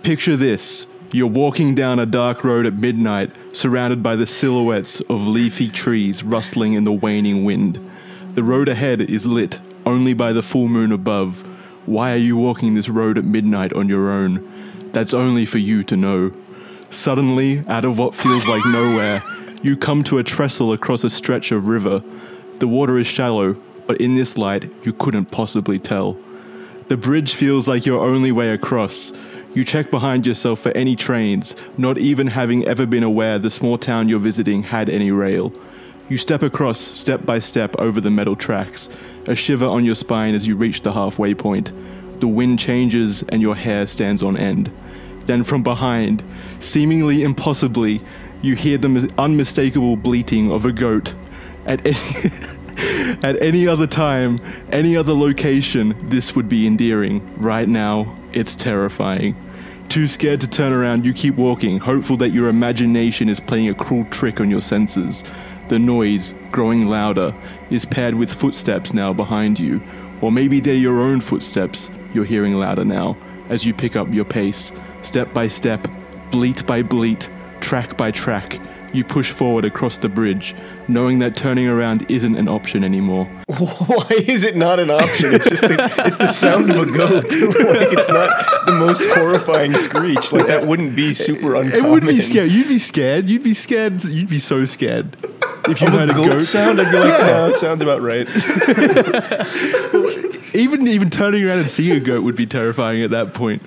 Picture this. You're walking down a dark road at midnight, surrounded by the silhouettes of leafy trees rustling in the waning wind. The road ahead is lit only by the full moon above. Why are you walking this road at midnight on your own? That's only for you to know. Suddenly, out of what feels like nowhere, you come to a trestle across a stretch of river. The water is shallow, but in this light, you couldn't possibly tell. The bridge feels like your only way across. You check behind yourself for any trains, not even having ever been aware the small town you're visiting had any rail. You step across, step by step, over the metal tracks, a shiver on your spine as you reach the halfway point. The wind changes and your hair stands on end. Then from behind, seemingly impossibly, you hear the unmistakable bleating of a goat. At any other time, any other location, this would be endearing. Right now, it's terrifying. Too scared to turn around, you keep walking, hopeful that your imagination is playing a cruel trick on your senses. The noise, growing louder, is paired with footsteps now behind you. Or maybe they're your own footsteps you're hearing louder now, as you pick up your pace. Step by step, bleat by bleat, track by track, you push forward across the bridge, knowing that turning around isn't an option anymore. Why is it not an option? It's just it's the sound of a goat. Like, it's not the most horrifying screech. Like, that wouldn't be super uncommon. It would be scary. You'd be scared. You'd be scared. You'd be so scared. If you heard a goat sound, I'd be like, no, it sounds about right. Even turning around and seeing a goat would be terrifying at that point.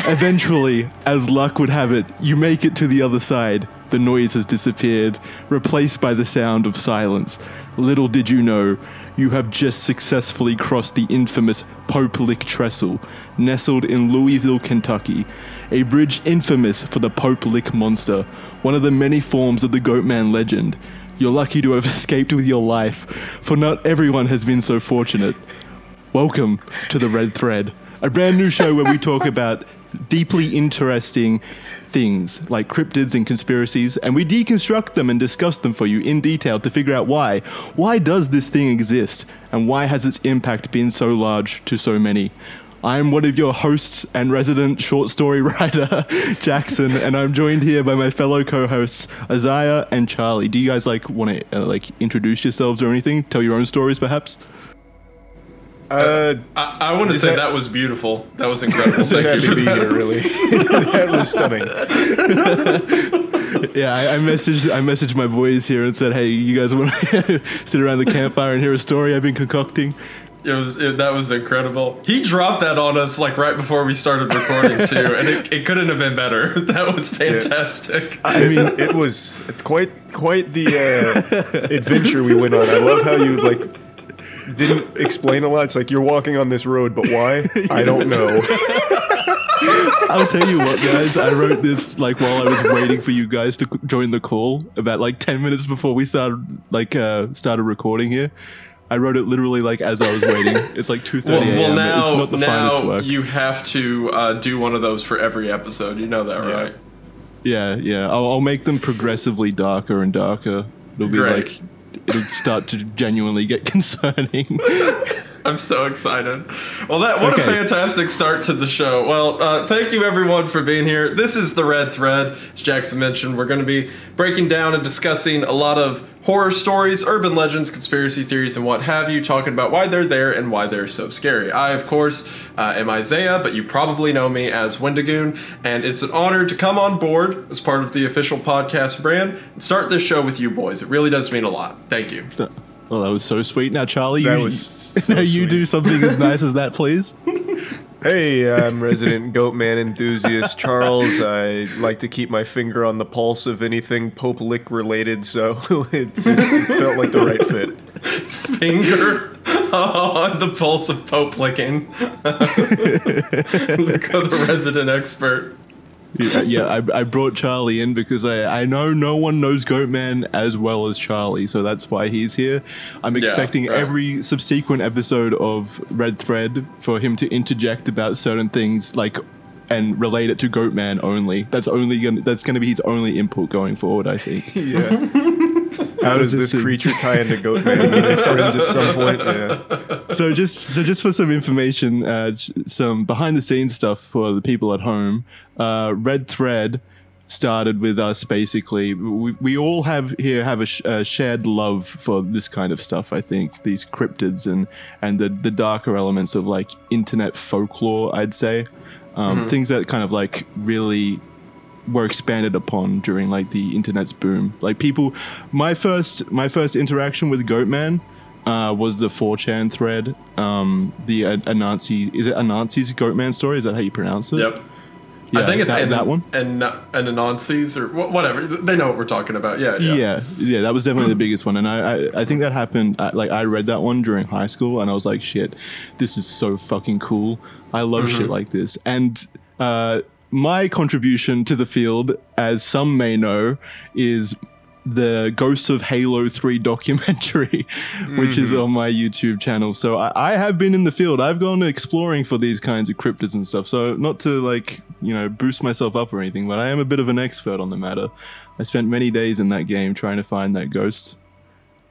Eventually, as luck would have it, you make it to the other side. The noise has disappeared, replaced by the sound of silence. Little did you know, you have just successfully crossed the infamous Pope Lick Trestle, nestled in Louisville, Kentucky, a bridge infamous for the Pope Lick monster, one of the many forms of the Goatman legend. You're lucky to have escaped with your life, for not everyone has been so fortunate. Welcome to The Red Thread, a brand new show where we talk about deeply interesting things like cryptids and conspiracies, and we deconstruct them and discuss them for you in detail to figure out why. Why does this thing exist, and why has its impact been so large to so many? I'm one of your hosts and resident short story writer, Jackson, and I'm joined here by my fellow co-hosts, Isaiah and Charlie. Do you guys want to introduce yourselves or anything? Tell your own stories, perhaps? I want to say that was beautiful. That was incredible. Just happy to be here, really. That was stunning. Yeah, I messaged my boys here and said, hey, you guys want to sit around the campfire and hear a story I've been concocting? That was incredible. He dropped that on us like right before we started recording too, and it couldn't have been better. That was fantastic. Yeah. I mean, it was quite the adventure we went on. I love how you didn't explain a lot. It's like, you're walking on this road, but why? I don't know. I'll tell you what, guys. I wrote this while I was waiting for you guys to join the call, about 10 minutes before we started recording here. I wrote it literally as I was waiting. It's 2:30 a.m. Well, now, it's not the finest work. You have to do one of those for every episode. You know that, right? Yeah. I'll make them progressively darker and darker. It'll be Great. It'll start to genuinely get concerning. I'm so excited. Well, what a fantastic start to the show. Well, thank you everyone for being here. This is The Red Thread. As Jackson mentioned, we're going to be breaking down and discussing a lot of horror stories, urban legends, conspiracy theories, and what have you, talking about why they're there and why they're so scary. I, of course, am Isaiah, but you probably know me as Wendigoon, and it's an honor to come on board as part of the official podcast brand and start this show with you boys. It really does mean a lot. Thank you. Well, that was so sweet. Now, Charlie, you do something as nice as that, please. Hey, I'm resident Goatman enthusiast Charles. I like to keep my finger on the pulse of anything Pope Lick related, so it felt like the right fit. Finger on the pulse of Pope licking. Look at the resident expert. I brought Charlie in because I know no one knows Goatman as well as Charlie, so that's why he's here. I'm expecting every subsequent episode of Red Thread for him to interject about certain things, like, and relate it to Goatman only. That's gonna be his only input going forward, I think. How does this creature tie into Goatman? Are they friends at some point? Yeah. So just for some information, some behind the scenes stuff for the people at home. Red Thread started with us basically. We all have a shared love for this kind of stuff. I think these cryptids and the darker elements of like internet folklore. I'd say things that kind of like really were expanded upon during like the internet's boom. Like people, my first interaction with Goatman was the 4chan thread. The Anansi's Goatman story. Is that how you pronounce it? Yep. Yeah, I think it's that one. And Anansi's or whatever. They know what we're talking about. Yeah. That was definitely the biggest one. And I think that happened. I read that one during high school, and I was like, shit, this is so fucking cool. I love shit like this. And my contribution to the field, as some may know, is the Ghosts of Halo 3 documentary, which is on my YouTube channel. So I have been in the field. I've gone exploring for these kinds of cryptids and stuff. So not to like, boost myself up or anything, but I am a bit of an expert on the matter. I spent many days in that game trying to find that ghost.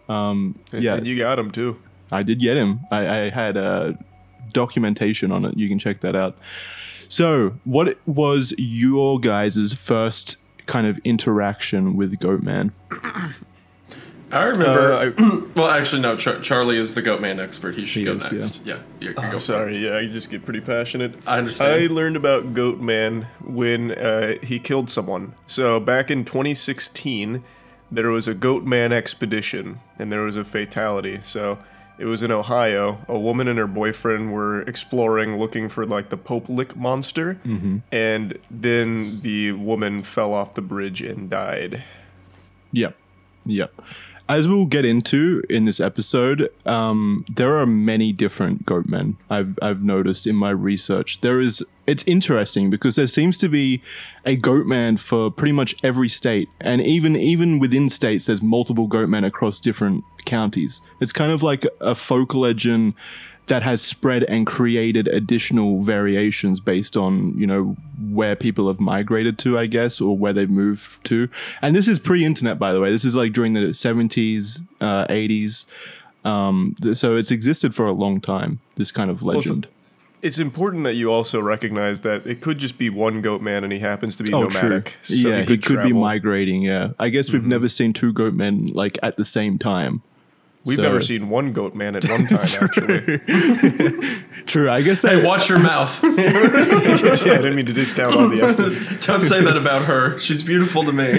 And you got him too. I did get him. I had a documentation on it. You can check that out. So, what was your guys' first kind of interaction with Goatman? I remember. Well, actually, no. Charlie is the Goatman expert. He should go next. Yeah. Go sorry. Yeah, I just get pretty passionate. I understand. I learned about Goatman when he killed someone. So back in 2016, there was a Goatman expedition, and there was a fatality. So it was in Ohio. A woman and her boyfriend were exploring, looking for like the Pope Lick monster, and then the woman fell off the bridge and died. Yep. As we'll get into in this episode, there are many different Goatmen I've noticed in my research. It's interesting because there seems to be a Goatman for pretty much every state, and even within states, there's multiple Goatmen across different counties. It's kind of like a folk legend that has spread and created additional variations based on, where people have migrated to, I guess, or where they've moved to. And this is pre-internet, by the way. This is like during the 70s, 80s. So it's existed for a long time, this kind of legend. It's important that you also recognize that it could just be one Goatman and he happens to be nomadic. True. So he could be migrating, yeah. I guess we've never seen two Goatmen like at the same time. We've never seen one Goatman at one time, actually. True, I guess Hey, watch your mouth. I didn't mean to discount all the evidence. Don't say that about her. She's beautiful to me.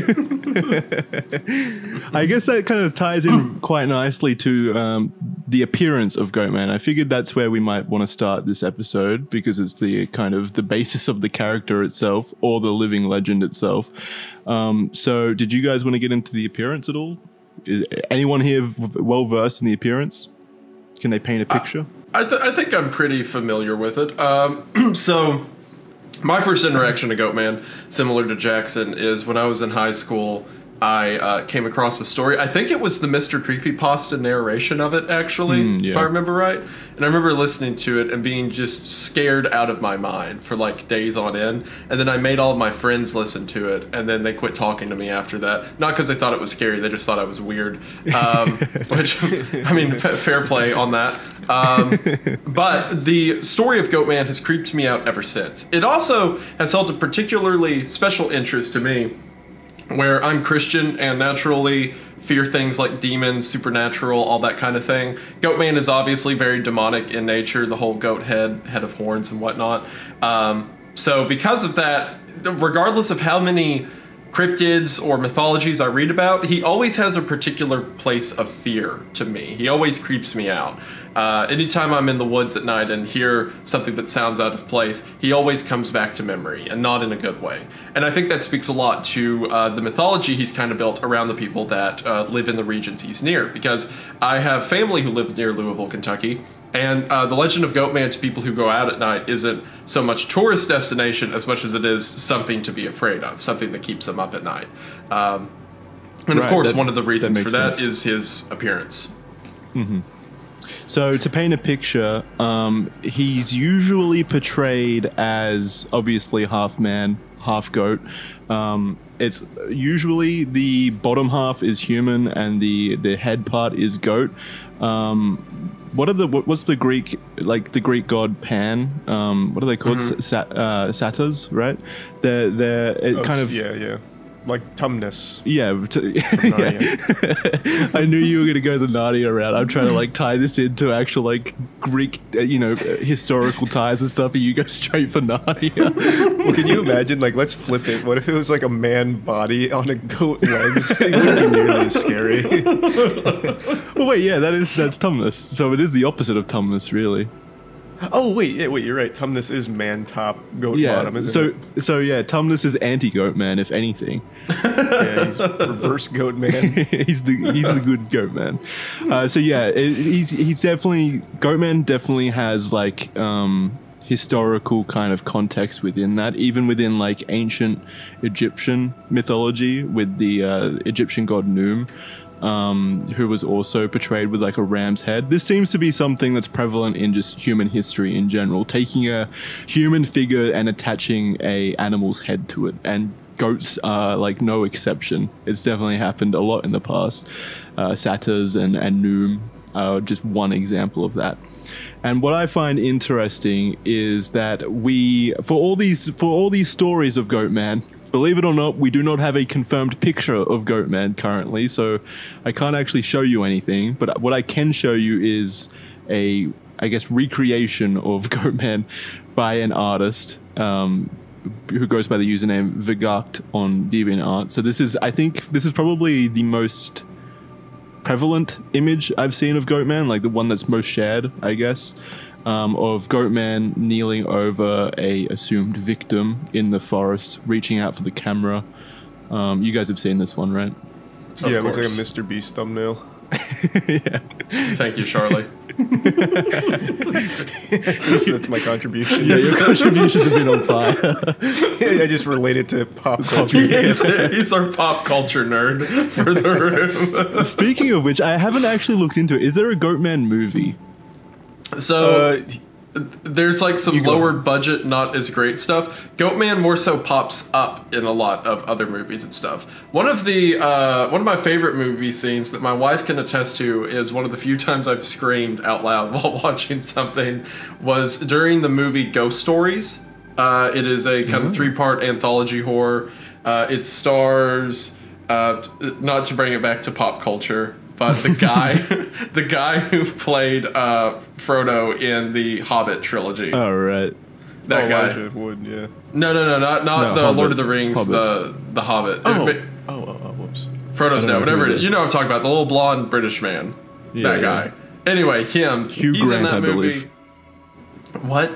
I guess that kind of ties in quite nicely to the appearance of Goatman. I figured that's where we might want to start this episode because it's the kind of the basis of the character itself or the living legend itself. So did you guys want to get into the appearance at all? Is anyone here well versed in the appearance? Can they paint a picture? I think I'm pretty familiar with it. So my first interaction to Goatman, similar to Jackson, is when I was in high school. I came across a story. I think it was the Mr. Creepypasta narration of it, actually, if I remember right. And I remember listening to it and being just scared out of my mind for like days on end. And then I made all of my friends listen to it, and then they quit talking to me after that. Not because they thought it was scary, they just thought I was weird. Which, I mean, fair play on that. But the story of Goatman has creeped me out ever since. It also has held a particularly special interest to me, where I'm Christian and naturally fear things like demons, supernatural, all that kind of thing. Goatman is obviously very demonic in nature, the whole goat head of horns and whatnot. So because of that, regardless of how many cryptids or mythologies I read about, he always has a particular place of fear to me. He always creeps me out. Anytime I'm in the woods at night and hear something that sounds out of place, he always comes back to memory, and not in a good way. And I think that speaks a lot to the mythology he's kind of built around the people that live in the regions he's near, because I have family who live near Louisville, Kentucky, And the legend of Goatman to people who go out at night isn't so much tourist destination as much as it is something to be afraid of, something that keeps them up at night. And of course, one of the reasons for that is his appearance. Mm-hmm. So to paint a picture, he's usually portrayed as obviously half man, half goat. It's usually the bottom half is human and the head part is goat. What's the Greek, like the Greek god Pan? What are they called? Satyrs, right? They're kind of yeah. Like Tumnus. Yeah. I knew you were going to go the Narnia route. I'm trying to like tie this into actual like Greek, historical ties and stuff, and you go straight for Narnia. Well, can you imagine, like, let's flip it. What if it was like a man body on a goat legs? It wouldn't be nearly as scary. Well, wait, yeah, that's Tumnus. So it is the opposite of Tumnus, really. Oh, wait, you're right. Tumnus is man top, goat bottom, isn't it? So yeah, Tumnus is anti-Goatman, if anything. Yeah, he's reverse Goatman. he's the good Goatman. So yeah, he's definitely, Goatman definitely has like historical kind of context within that, even within like ancient Egyptian mythology with the Egyptian god Noom. Who was also portrayed with like a ram's head. This seems to be something that's prevalent in just human history in general, taking a human figure and attaching a animal's head to it, and goats are like no exception. It's definitely happened a lot in the past. Satyrs and Noom are just one example of that. And what I find interesting is that for all these stories of Goatman, believe it or not, we do not have a confirmed picture of Goatman currently, so I can't actually show you anything. But what I can show you is recreation of Goatman by an artist who goes by the username Vigakt on DeviantArt. So I think this is probably the most prevalent image I've seen of Goatman, like the one that's most shared, I guess. Of Goatman kneeling over a assumed victim in the forest, reaching out for the camera. You guys have seen this one, right? Yeah, it looks like a Mr. Beast thumbnail. Yeah. Thank you, Charlie. That's my contribution. Yeah, your contributions have been on fire. I just relate it to pop culture. He's our pop culture nerd for the room. Speaking of which, I haven't actually looked into it. Is there a Goatman movie? So there's like some lower budget, not as great stuff. Goatman more so pops up in a lot of other movies and stuff. One of my favorite movie scenes that my wife can attest to is one of the few times I've screamed out loud while watching something was during the movie Ghost Stories. It is a kind of 3-part anthology horror. It stars, not to bring it back to pop culture, but the guy who played Frodo in the Hobbit trilogy. Oh, right. That guy. Elijah Wood, yeah. No, not the Hobbit. Lord of the Rings, Hobbit. the Hobbit. Whoops. Frodo's now, whatever it is. You know what I'm talking about, the little blonde British man. Yeah, that guy. Anyway, him. Hugh he's Grant, in that I movie. believe. What?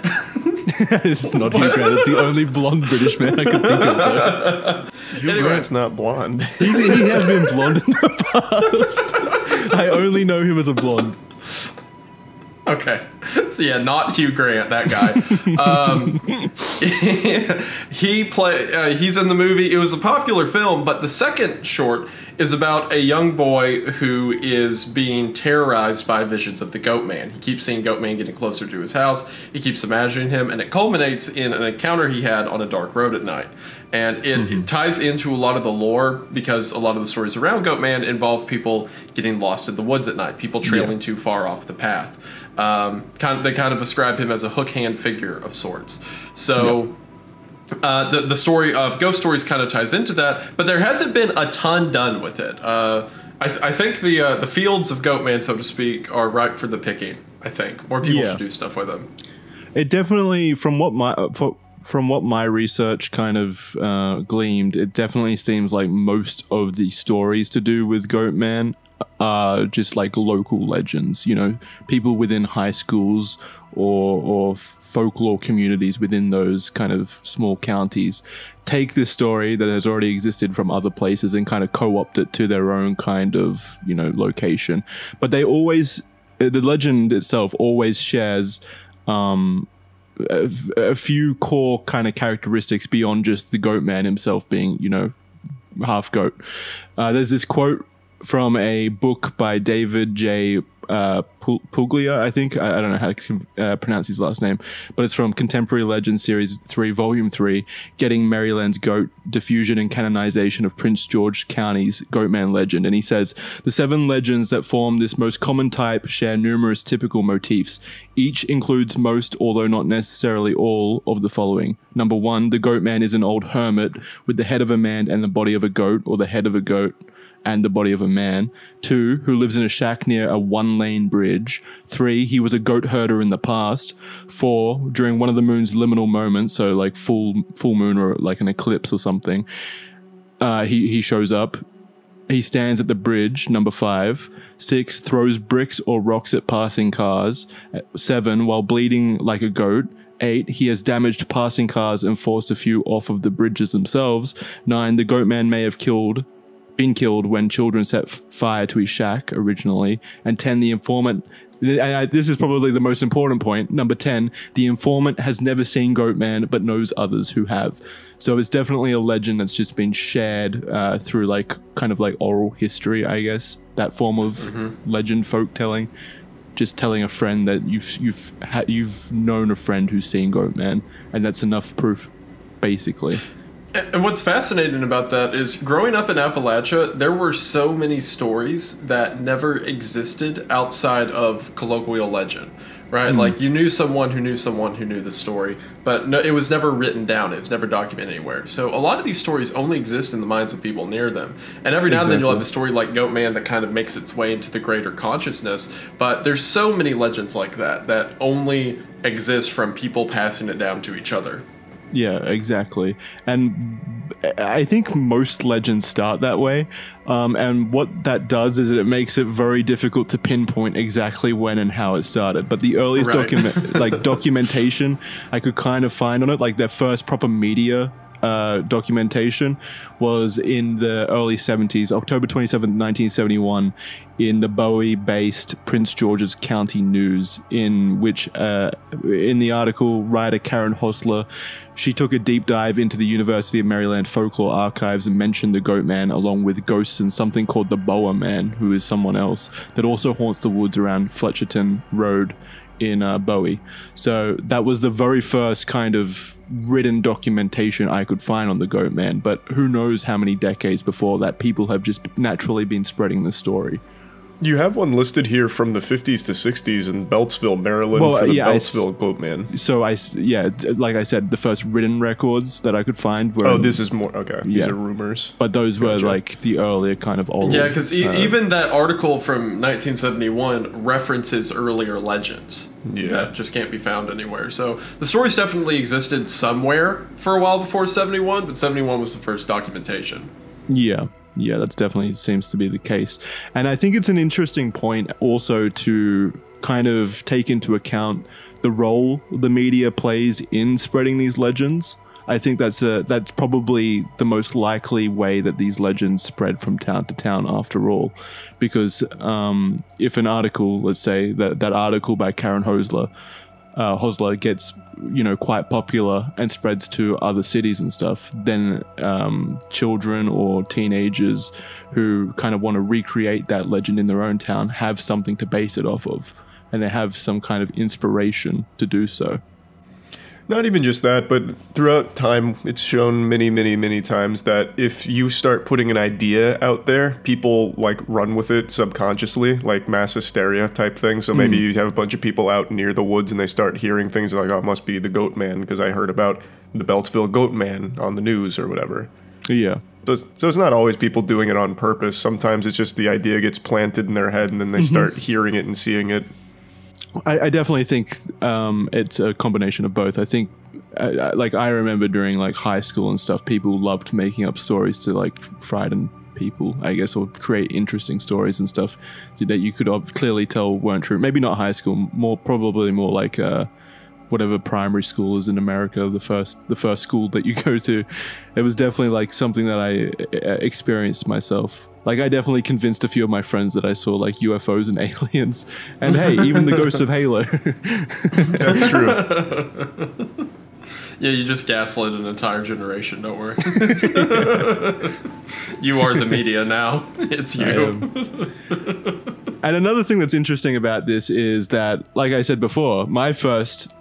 It's not Hugh Grant. It's the only blonde British man I can think of. Hugh Grant's not blonde. He has been blonde in the past. I only know him as a blonde. Okay. So yeah, not Hugh Grant, that guy. He's in the movie. It was a popular film, but the second short is about a young boy who is being terrorized by visions of the Goatman. He keeps seeing Goatman getting closer to his house. He keeps imagining him, and it culminates in an encounter he had on a dark road at night. And it ties into a lot of the lore, because a lot of the stories around Goatman involve people getting lost in the woods at night, people trailing too far off the path. They kind of ascribe him as a hook hand figure of sorts. So the story of Ghost Stories kind of ties into that, but there hasn't been a ton done with it. I think the fields of Goatman, so to speak, are ripe for the picking. I think more people should do stuff with them. It definitely, from what my research kind of gleamed, it definitely seems like most of the stories to do with Goatman are just like local legends, people within high schools or folklore communities within those kind of small counties take this story that has already existed from other places and kind of co-opt it to their own kind of, location. But they always the legend itself always shares a few core kind of characteristics beyond just the Goatman himself being, you know, half goat. There's this quote from a book by David J. Puglia, I think. I don't know how to pronounce his last name, but it's from Contemporary Legends Series 3, Volume 3, Getting Maryland's Goat, Diffusion and Canonization of Prince George County's Goatman Legend. And he says, the 7 legends that form this most common type share numerous typical motifs. Each includes most, although not necessarily all, of the following. Number 1, the Goatman is an old hermit with the head of a man and the body of a goat, or the head of a goat and the body of a man. 2, who lives in a shack near a 1-lane bridge. 3, he was a goat herder in the past. 4, during one of the moon's liminal moments, so like full moon or like an eclipse or something, he shows up. He stands at the bridge. Number 5. 6, throws bricks or rocks at passing cars. 7, while bleeding like a goat. 8, he has damaged passing cars and forced a few off of the bridges themselves. 9, the Goatman may have been killed when children set fire to his shack originally. And 10, the informant, and this is probably the most important point, number 10, the informant has never seen Goatman but knows others who have. So it's definitely a legend that's just been shared through like kind of like oral history, I guess, that form of legend, folk telling, just telling a friend that you've known a friend who's seen Goatman, and that's enough proof, basically. And what's fascinating about that is growing up in Appalachia, there were so many stories that never existed outside of colloquial legend, right? Like you knew someone who knew someone who knew the story, but no, it was never written down. It was never documented anywhere. So a lot of these stories only exist in the minds of people near them. And every now and then you'll have a story like Goatman that kind of makes its way into the greater consciousness. But there's so many legends like that only exist from people passing it down to each other. Yeah, exactly. And I think most legends start that way. And what that does is it makes it very difficult to pinpoint exactly when and how it started. But the earliest documentation I could kind of find on it, like their first proper media documentation, was in the early 70s, October 27th, 1971, in the Bowie-based Prince George's County News, in which, in the article, writer Karen Hosler, she took a deep dive into the University of Maryland folklore archives and mentioned the Goatman, along with ghosts and something called the Boa Man, who is someone else, that also haunts the woods around Fletcherton Road in Bowie. So that was the very first kind of written documentation I could find on the Goatman, but who knows how many decades before that people have just naturally been spreading the story. You have one listed here from the 50s to 60s in Beltsville, Maryland, for the Beltsville Goatman. So like I said, the first written records that I could find were... Oh, this is more... Okay, these are rumors. But those were like the earlier kind of old... Yeah, because even that article from 1971 references earlier legends that just can't be found anywhere. So the stories definitely existed somewhere for a while before 71, but 71 was the first documentation. Yeah, that's definitely seems to be the case. And I think it's an interesting point also to kind of take into account the role the media plays in spreading these legends. I think that's probably the most likely way that these legends spread from town to town after all. Because if an article, let's say that article by Karen Hosler gets, quite popular and spreads to other cities and stuff, then children or teenagers who kind of want to recreate that legend in their own town have something to base it off of, and they have some kind of inspiration to do so. Not even just that, but throughout time, it's shown many, many, many times that if you start putting an idea out there, people like run with it subconsciously, like mass hysteria type thing. So maybe you have a bunch of people out near the woods and they start hearing things like, oh, it must be the Goatman because I heard about the Beltsville Goatman on the news or whatever. Yeah. So it's not always people doing it on purpose. Sometimes it's just the idea gets planted in their head and then they start hearing it and seeing it. I definitely think it's a combination of both. I think, I remember during like high school and stuff, people loved making up stories to like frighten people, I guess, or create interesting stories and stuff that you could clearly tell weren't true. Maybe not high school, probably more like whatever primary school is in America, the first school that you go to. It was definitely like something that I experienced myself. Like, I definitely convinced a few of my friends that I saw like UFOs and aliens, and hey, even the ghost of Halo. That's true. Yeah, you just gaslit an entire generation. Don't worry. You are the media now. It's you. And another thing that's interesting about this is that, like I said before, my first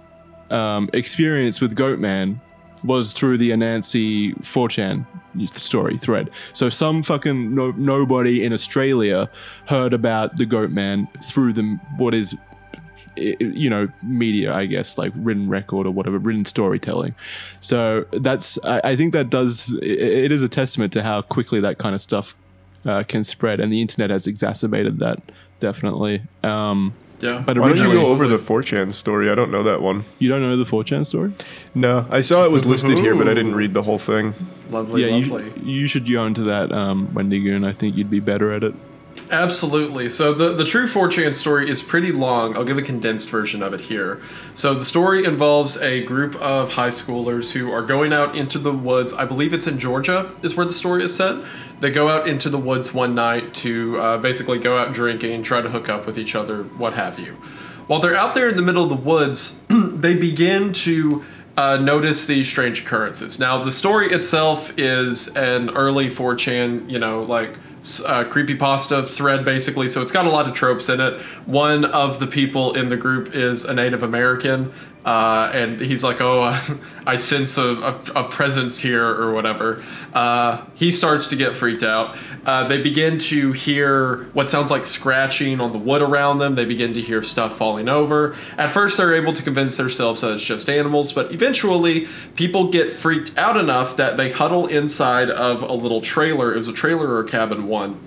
experience with Goatman was through the Anansi 4chan story thread. So some fucking nobody in Australia heard about the Goatman through what is, you know, media, I guess, like written record or whatever, written storytelling. So that's, I think that it is a testament to how quickly that kind of stuff can spread, and the internet has exacerbated that, definitely. Yeah. But why don't you originally, go over the 4chan story? I don't know that one. you don't know the 4chan story? No, I saw it was listed here, but I didn't read the whole thing. Lovely, Yeah, lovely. you should go into that, Wendy Goon. I think you'd be better at it. Absolutely. So the true 4chan story is pretty long. I'll give a condensed version of it here. So the story involves a group of high schoolers who are going out into the woods. I believe it's in Georgia is where the story is set. They go out into the woods one night to basically go out drinking, try to hook up with each other, what have you. While they're out there in the middle of the woods, they begin to notice these strange occurrences. Now, the story itself is an early 4chan, you know, like creepypasta thread, basically. So it's got a lot of tropes in it. One of the people in the group is a Native American. And he's like, oh, I sense a presence here or whatever. He starts to get freaked out. They begin to hear what sounds like scratching on the wood around them. They begin to hear stuff falling over. At first, they're able to convince themselves that it's just animals, but eventually, people get freaked out enough that they huddle inside of a little trailer. It was a trailer or a cabin one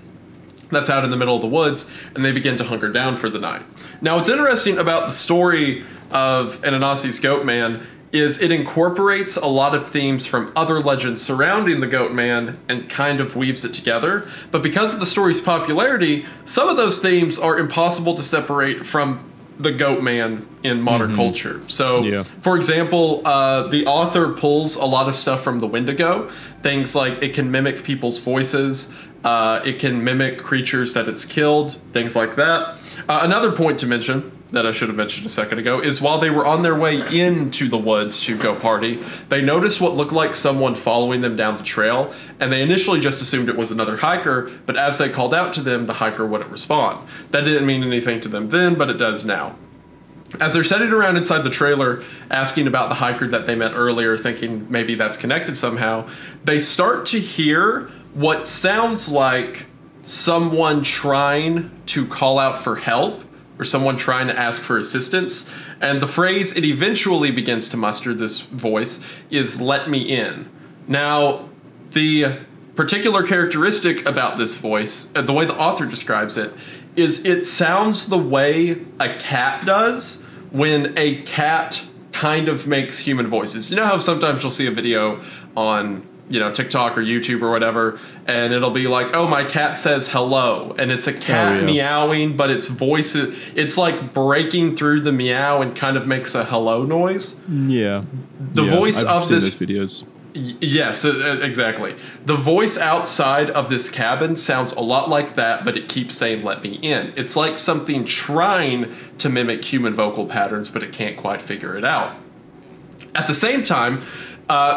that's out in the middle of the woods, and they begin to hunker down for the night. Now, what's interesting about the story of Anansi's Goatman is it incorporates a lot of themes from other legends surrounding the Goatman and kind of weaves it together. But because of the story's popularity, some of those themes are impossible to separate from the Goatman in modern culture. So, for example, the author pulls a lot of stuff from the Wendigo. Things like it can mimic people's voices, it can mimic creatures that it's killed, things like that. Another point to mention that I should have mentioned a second ago is while they were on their way into the woods to go party, they noticed what looked like someone following them down the trail, and they initially just assumed it was another hiker, but as they called out to them, the hiker wouldn't respond. That didn't mean anything to them then, but it does now. As they're sitting around inside the trailer, asking about the hiker that they met earlier, thinking maybe that's connected somehow, they start to hear what sounds like someone trying to call out for help, or someone trying to ask for assistance. And the phrase it eventually begins to muster, this voice, is "let me in." Now, the particular characteristic about this voice, the way the author describes it, is it sounds the way a cat does when a cat kind of makes human voices. You know how sometimes you'll see a video on, you know, TikTok or YouTube or whatever, and it'll be like, oh, my cat says hello, and it's a cat meowing, but its voice, it's like breaking through the meow and kind of makes a hello noise. Yeah. The voice I've of seen this those videos. Yes, exactly. The voice outside of this cabin sounds a lot like that, but it keeps saying, let me in. It's like something trying to mimic human vocal patterns, but it can't quite figure it out. At the same time,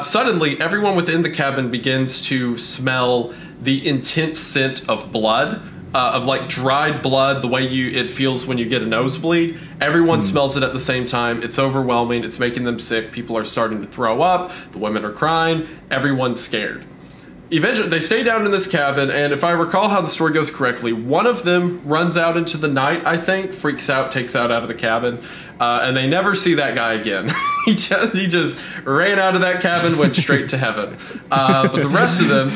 suddenly, everyone within the cabin begins to smell the intense scent of blood, of like dried blood, the way it feels when you get a nosebleed. Everyone smells it at the same time. It's overwhelming. It's making them sick. People are starting to throw up. The women are crying. Everyone's scared. Eventually, they stay down in this cabin, and if I recall how the story goes correctly, one of them runs out into the night, I think, freaks out, takes out of the cabin, and they never see that guy again. he just ran out of that cabin, went straight to heaven. But the rest of them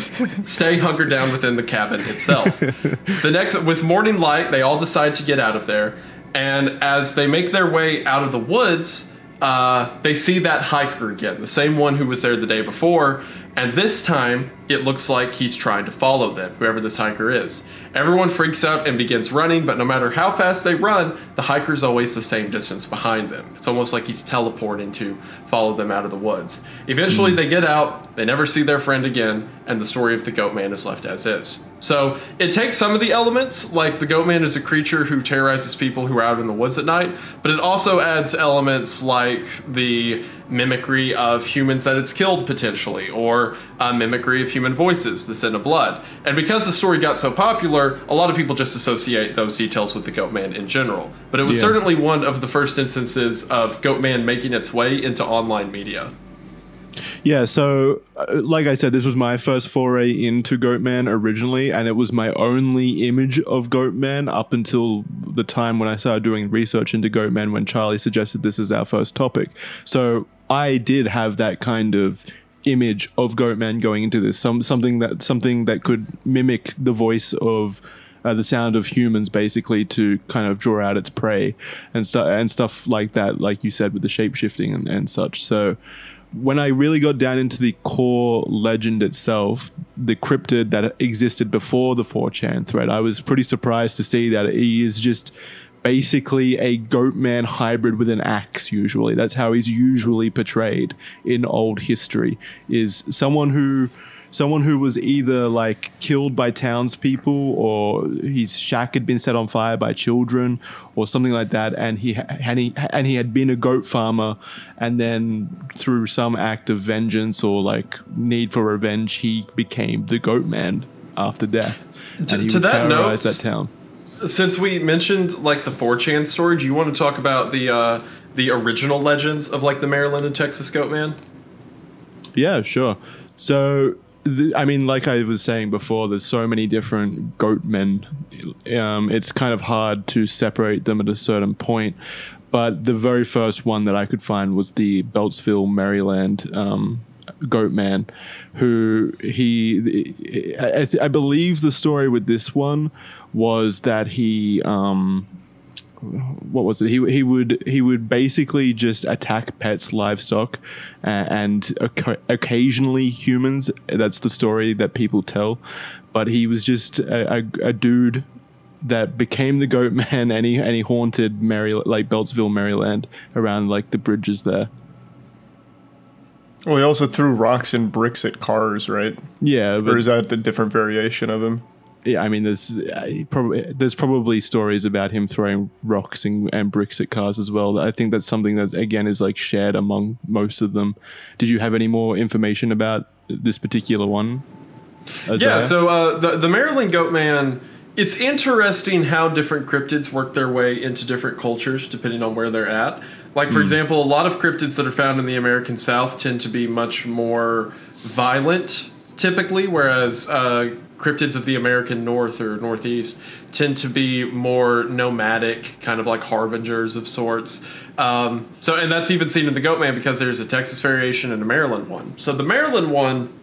stay hunkered down within the cabin itself. With morning light, they all decide to get out of there, and as they make their way out of the woods, they see that hiker again, the same one who was there the day before, And this time, it looks like he's trying to follow them, whoever this hiker is. Everyone freaks out and begins running, but no matter how fast they run, the hiker's always the same distance behind them. It's almost like he's teleporting to follow them out of the woods. Eventually, they get out, they never see their friend again, and the story of the Goatman is left as is. So it takes some of the elements, like the Goatman is a creature who terrorizes people who are out in the woods at night, but it also adds elements like the mimicry of humans that it's killed potentially, or mimicry of human voices, the scent of blood. And because the story got so popular, a lot of people just associate those details with the Goatman in general. But it was certainly one of the first instances of Goatman making its way into online media. Yeah, so like I said, this was my first foray into Goatman originally, and it was my only image of Goatman up until the time when I started doing research into Goatman, when Charlie suggested this as our first topic. So I did have that kind of image of Goatman going into this, something that could mimic the voice of the sound of humans, basically, to kind of draw out its prey and stuff like that, like you said, with the shape-shifting and such. So when I really got down into the core legend itself, the cryptid that existed before the 4chan thread, I was pretty surprised to see that he is just basically a Goatman hybrid with an axe. Usually that's how he's usually portrayed in old history, is someone who was either like killed by townspeople, or his shack had been set on fire by children or something like that, and he had been a goat farmer, and then through some act of vengeance or like need for revenge, he became the Goatman after death. And he would terrorize that town. Since we mentioned like the 4chan story, do you want to talk about the original legends of like the Maryland and Texas Goatman? Yeah, sure. So I mean, like I was saying before, there's so many different Goatmen. It's kind of hard to separate them at a certain point. But the very first one that I could find was the Beltsville, Maryland Goatman, who I believe the story with this one was that he what was it? He would basically just attack pets, livestock, and occasionally humans. That's the story that people tell. But he was just a dude that became the Goatman, and he haunted Beltsville, Maryland, around like the bridges there. Well, he also threw rocks and bricks at cars, right? Yeah, or is that the different variation of him? Yeah, I mean, there's probably stories about him throwing rocks and bricks at cars as well. I think that's something that, again, is like shared among most of them. Did you have any more information about this particular one, Isaiah? Yeah, so the Maryland Goatman, it's interesting how different cryptids work their way into different cultures depending on where they're at. Like, for example, a lot of cryptids that are found in the American South tend to be much more violent, typically, whereas cryptids of the American North or Northeast tend to be more nomadic, kind of like harbingers of sorts. And that's even seen in the Goatman because there's a Texas variation and a Maryland one. So the Maryland one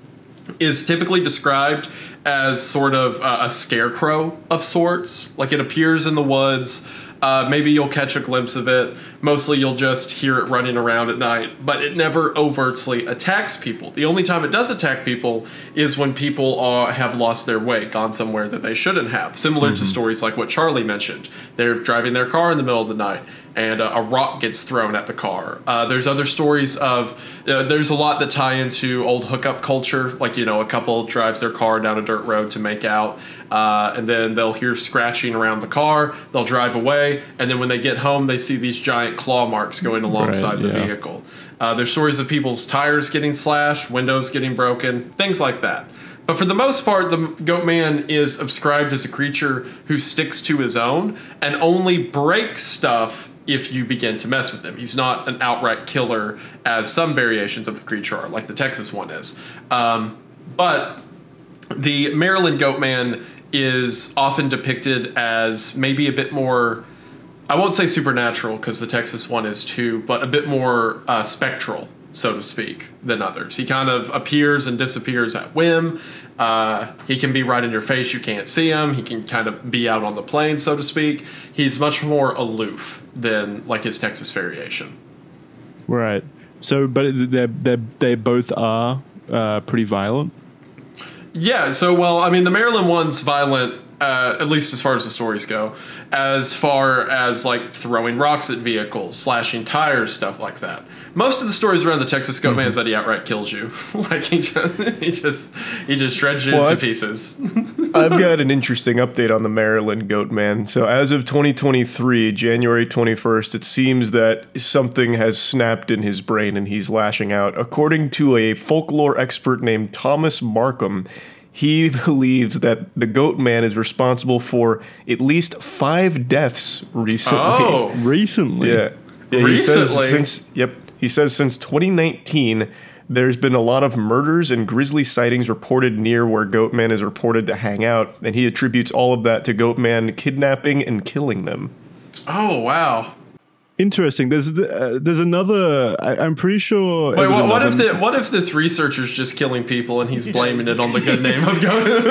is typically described as sort of a scarecrow of sorts. Like, it appears in the woods. Maybe you'll catch a glimpse of it. Mostly you'll just hear it running around at night, but it never overtly attacks people. The only time it does attack people is when people have lost their way, gone somewhere that they shouldn't have. Similar to stories like what Charlie mentioned. They're driving their car in the middle of the night, and a rock gets thrown at the car. There's other stories of, there's a lot that tie into old hookup culture. Like, a couple drives their car down a dirt road to make out, and then they'll hear scratching around the car. They'll drive away, and then when they get home, they see these giant claw marks going alongside the vehicle. There's stories of people's tires getting slashed, windows getting broken, things like that. But for the most part, the Goatman is described as a creature who sticks to his own and only breaks stuff if you begin to mess with him. He's not an outright killer, as some variations of the creature are, like the Texas one is. But the Maryland Goatman is often depicted as maybe a bit more, I won't say supernatural because the Texas one is too, but a bit more spectral, so to speak, than others. He kind of appears and disappears at whim. He can be right in your face, you can't see him. He can kind of be out on the plain, so to speak. He's much more aloof than like his Texas variation. Right. So, but they both are pretty violent? Yeah, so, well, I mean, the Maryland one's violent, at least as far as the stories go, as far as, like, throwing rocks at vehicles, slashing tires, stuff like that. Most of the stories around the Texas Goatman is that he outright kills you. Like, he just shreds you into pieces. I've got an interesting update on the Maryland Goatman. So as of 2023, January 21st, it seems that something has snapped in his brain and he's lashing out. According to a folklore expert named Thomas Markham, he believes that the Goatman is responsible for at least 5 deaths recently. Oh, recently? Yeah. Recently? He says since 2019, there's been a lot of murders and grisly sightings reported near where Goatman is reported to hang out, and he attributes all of that to Goatman kidnapping and killing them. Oh, wow. Interesting. There's another. I'm pretty sure. Wait, what if this researcher's just killing people and he's blaming it on the good name of Goatman?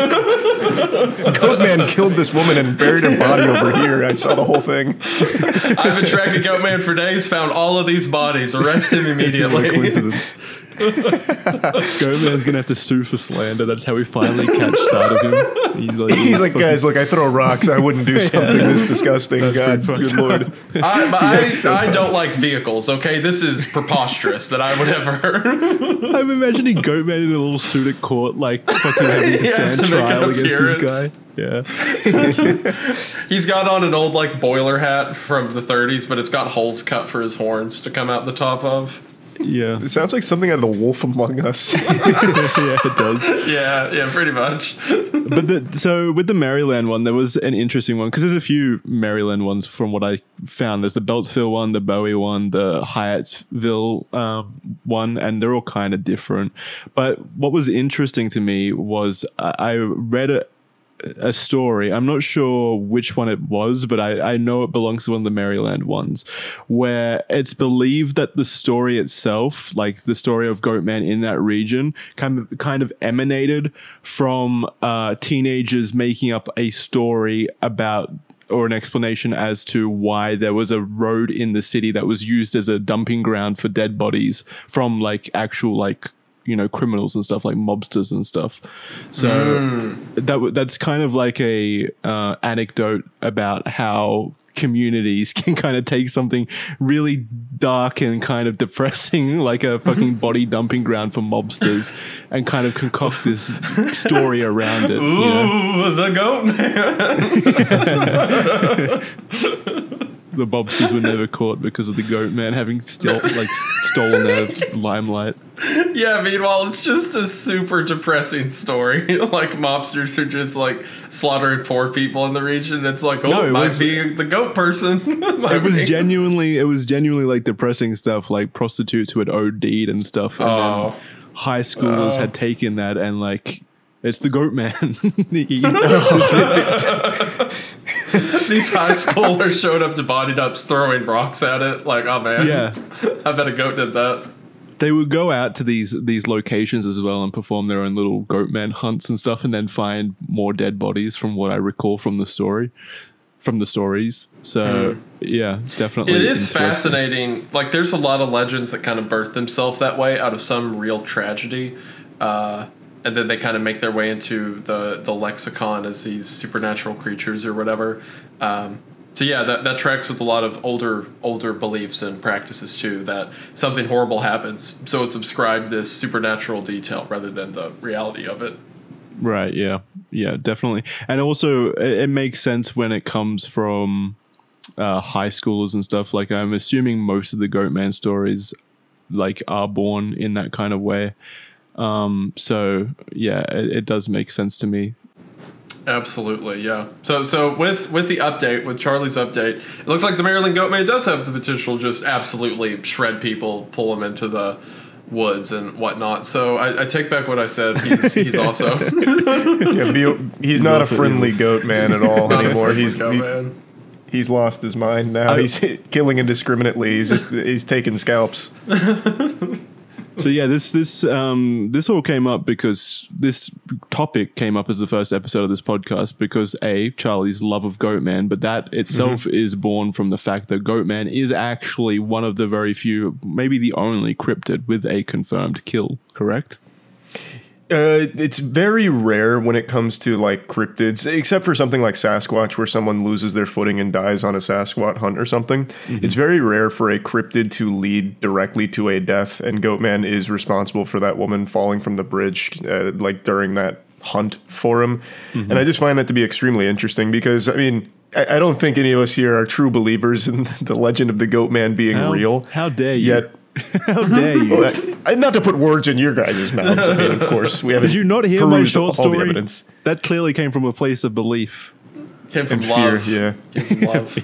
Goatman killed this woman and buried her body over here. I saw the whole thing. I've been tracking Goatman for days. Found all of these bodies. Arrest him immediately. Coincidence. Goatman's gonna have to sue for slander. That's how we finally catch sight of him. He's like, guys, look, I throw rocks. I wouldn't do something this disgusting. God, good lord. I don't like vehicles. Okay, this is preposterous that I would ever. I'm imagining Goatman in a little suit at court, like fucking having to stand trial against this guy. Yeah. He's got on an old like boiler hat from the 30s, but it's got holes cut for his horns to come out the top of. Yeah. It sounds like something out of The Wolf Among Us. Yeah, it does. Yeah, pretty much. But so with the Maryland one, there was an interesting one because there's a few Maryland ones from what I found. There's the Beltsville one, the Bowie one, the Hyattsville one, and they're all kind of different. But what was interesting to me was I read a story. I'm not sure which one it was, but I know it belongs to one of the Maryland ones, where it's believed that the story itself, like the story of Goatman in that region, kind of emanated from teenagers making up a story about or an explanation as to why there was a road in the city that was used as a dumping ground for dead bodies from like actual like, you know, criminals and stuff, like mobsters and stuff. So that's kind of like a anecdote about how communities can kind of take something really dark and kind of depressing, like a fucking body dumping ground for mobsters, and kind of concoct this story around it. Ooh, you know? the Goatman. The mobsters were never caught because of the Goatman having stolen their limelight. Yeah, meanwhile, it's just a super depressing story. Like, mobsters are just, like, slaughtering poor people in the region. It's like, it might be the goat person. It was genuinely, like, depressing stuff, like prostitutes who had OD'd and stuff. And then high schoolers had taken that and, like, it's the Goatman. These high schoolers showed up to body dumps throwing rocks at it. Like, oh, man. Yeah. I bet a goat did that. They would go out to these locations as well and perform their own little Goatman hunts and stuff, and then find more dead bodies, from what I recall from the stories. So yeah, definitely. It is fascinating. Like, there's a lot of legends that kind of birth themselves that way out of some real tragedy, and then they kind of make their way into the lexicon as these supernatural creatures or whatever. So yeah, that tracks with a lot of older beliefs and practices too, that something horrible happens, so it's ascribed this supernatural detail rather than the reality of it. Right, yeah, definitely. And also, it makes sense when it comes from high schoolers and stuff. Like, I'm assuming most of the Goatman stories, like, are born in that kind of way. So yeah, it does make sense to me. Absolutely, yeah. So with the update, with Charlie's update, it looks like the Maryland Goatman does have the potential to just absolutely shred people, pull them into the woods and whatnot. So I take back what I said. He's also he's not a friendly Goatman at all anymore. He's lost his mind now. He's killing indiscriminately. He's taking scalps. So yeah, this all came up because this topic came up as the first episode of this podcast because Charlie's love of Goatman, but that itself is born from the fact that Goatman is actually one of the very few, maybe the only cryptid with a confirmed kill, correct? It's very rare when it comes to like cryptids, except for something like Sasquatch, where someone loses their footing and dies on a Sasquatch hunt or something. It's very rare for a cryptid to lead directly to a death, and Goatman is responsible for that woman falling from the bridge, like during that hunt for him. And I just find that to be extremely interesting because, I mean, I don't think any of us here are true believers in the legend of the Goatman being real. How dare you? Yet, how dare you? Well, not to put words in your guys' mouths. I mean, of course, we haven't. Did you not hear my short all the story? evidence. That clearly came from a place of belief. Came from And love. fear, Came from love.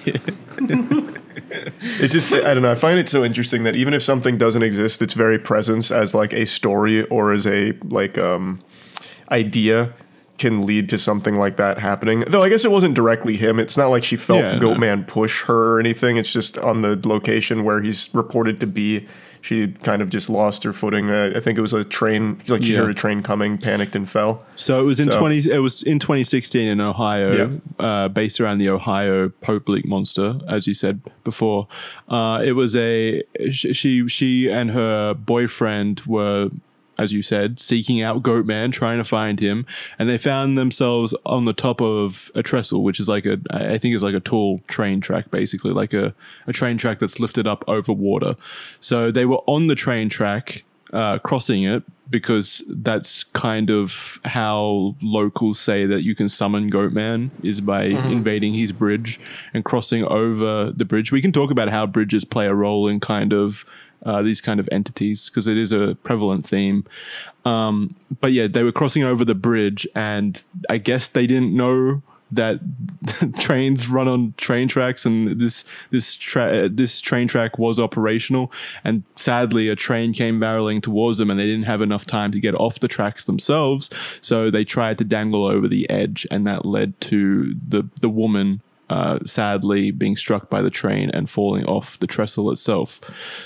It's just, I don't know. I find it so interesting that even if something doesn't exist, its very presence as like a story or as a like idea can lead to something like that happening. Though I guess it wasn't directly him. It's not like she felt Goatman push her or anything. It's just on the location where he's reported to be. She kind of just lost her footing. I think it was a train. Like she heard a train coming, panicked, and fell. So it was in 2016 in Ohio, based around the Ohio Pope League monster, as you said before. It was she and her boyfriend were, as you said, seeking out Goatman, trying to find him, and they found themselves on the top of a trestle, which is like I think it's like a tall train track, basically, like a train track that's lifted up over water. So they were on the train track, crossing it, because that's kind of how locals say that you can summon Goatman, is by invading his bridge and crossing over the bridge. We can talk about how bridges play a role in kind of these kind of entities, because it is a prevalent theme. But yeah, they were crossing over the bridge, and I guess they didn't know that trains run on train tracks, and this train track was operational. And sadly, a train came barreling towards them, and they didn't have enough time to get off the tracks themselves. So they tried to dangle over the edge, and that led to the woman sadly being struck by the train and falling off the trestle itself.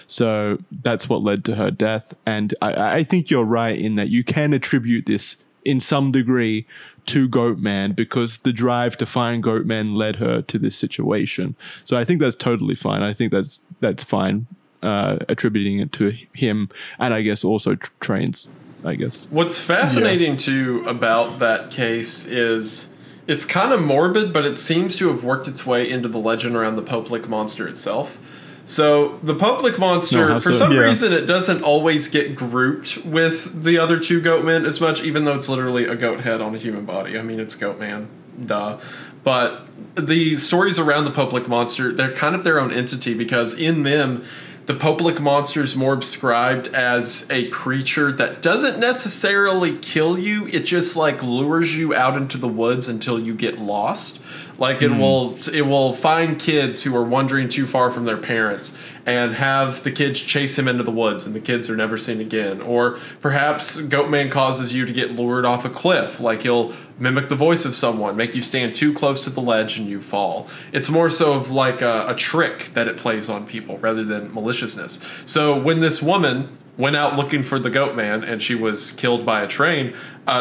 So that's what led to her death. And I think you're right in that you can attribute this in some degree to Goatman, because the drive to find Goatman led her to this situation. So I think that's totally fine. I think that's fine, attributing it to him, and I guess also trains, I guess. What's fascinating too about that case is it's kind of morbid, but it seems to have worked its way into the legend around the Pope Lick monster itself. So the Pope Lick monster, for some reason, it doesn't always get grouped with the other two Goatmen as much, even though it's literally a goat head on a human body. I mean, it's Goatman, duh. But the stories around the Pope Lick monster, they're kind of their own entity, because in them, the Pope Lick monster is more described as a creature that doesn't necessarily kill you. It just like lures you out into the woods until you get lost. Like it will find kids who are wandering too far from their parents and have the kids chase him into the woods, and the kids are never seen again. Or perhaps Goatman causes you to get lured off a cliff. Like he'll mimic the voice of someone, make you stand too close to the ledge and you fall. It's more so of like a trick that it plays on people rather than maliciousness. So when this woman went out looking for the Goatman and she was killed by a train,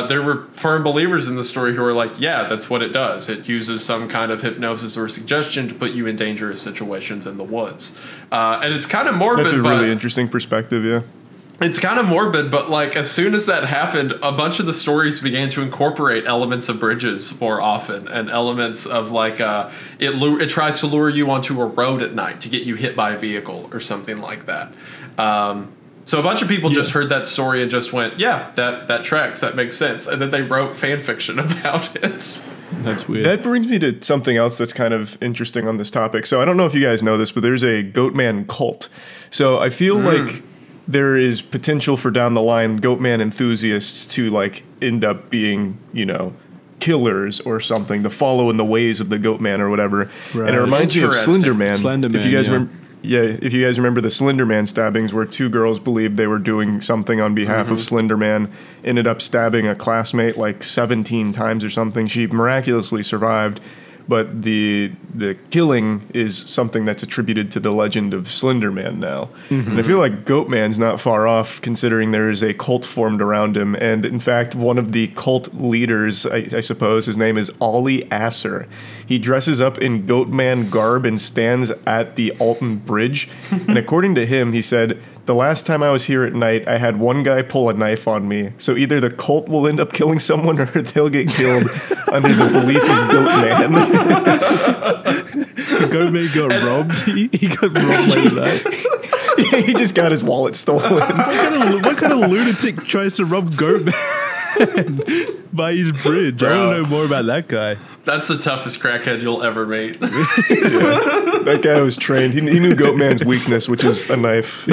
there were firm believers in the story who were like, yeah, that's what it does. It uses some kind of hypnosis or suggestion to put you in dangerous situations in the woods. And it's kind of morbid. That's a really interesting perspective, yeah. It's kind of morbid, but like as soon as that happened, a bunch of the stories began to incorporate elements of bridges more often, and elements of like it tries to lure you onto a road at night to get you hit by a vehicle or something like that. So a bunch of people just heard that story and just went, yeah, that tracks, that makes sense. And then they wrote fan fiction about it. That's weird. That brings me to something else that's kind of interesting on this topic. So I don't know if you guys know this, but there's a Goatman cult. So I feel like there is potential for down the line Goatman enthusiasts to like end up being, you know, killers or something, to follow in the ways of the Goatman or whatever. Right. And it reminds me of Slender Man. If you guys remember. Yeah, if you guys remember the Slender Man stabbings, where two girls believed they were doing something on behalf of Slender Man, ended up stabbing a classmate like 17 times or something. She miraculously survived, but the killing is something that's attributed to the legend of Slender Man now. And I feel like Goatman's not far off, considering there is a cult formed around him. And in fact, one of the cult leaders, I suppose, his name is Ollie Asser. He dresses up in Goatman garb and stands at the Alton Bridge. And according to him, he said, "The last time I was here at night, I had one guy pull a knife on me. So either the cult will end up killing someone or they'll get killed under the belief of Goatman." Goatman got robbed. He got robbed like that. Yeah, he just got his wallet stolen. What kind of lunatic tries to rob Goatman by his bridge? Bro. I want to know more about that guy. That's the toughest crackhead you'll ever meet. Yeah. That guy was trained. He knew Goatman's weakness, which is a knife.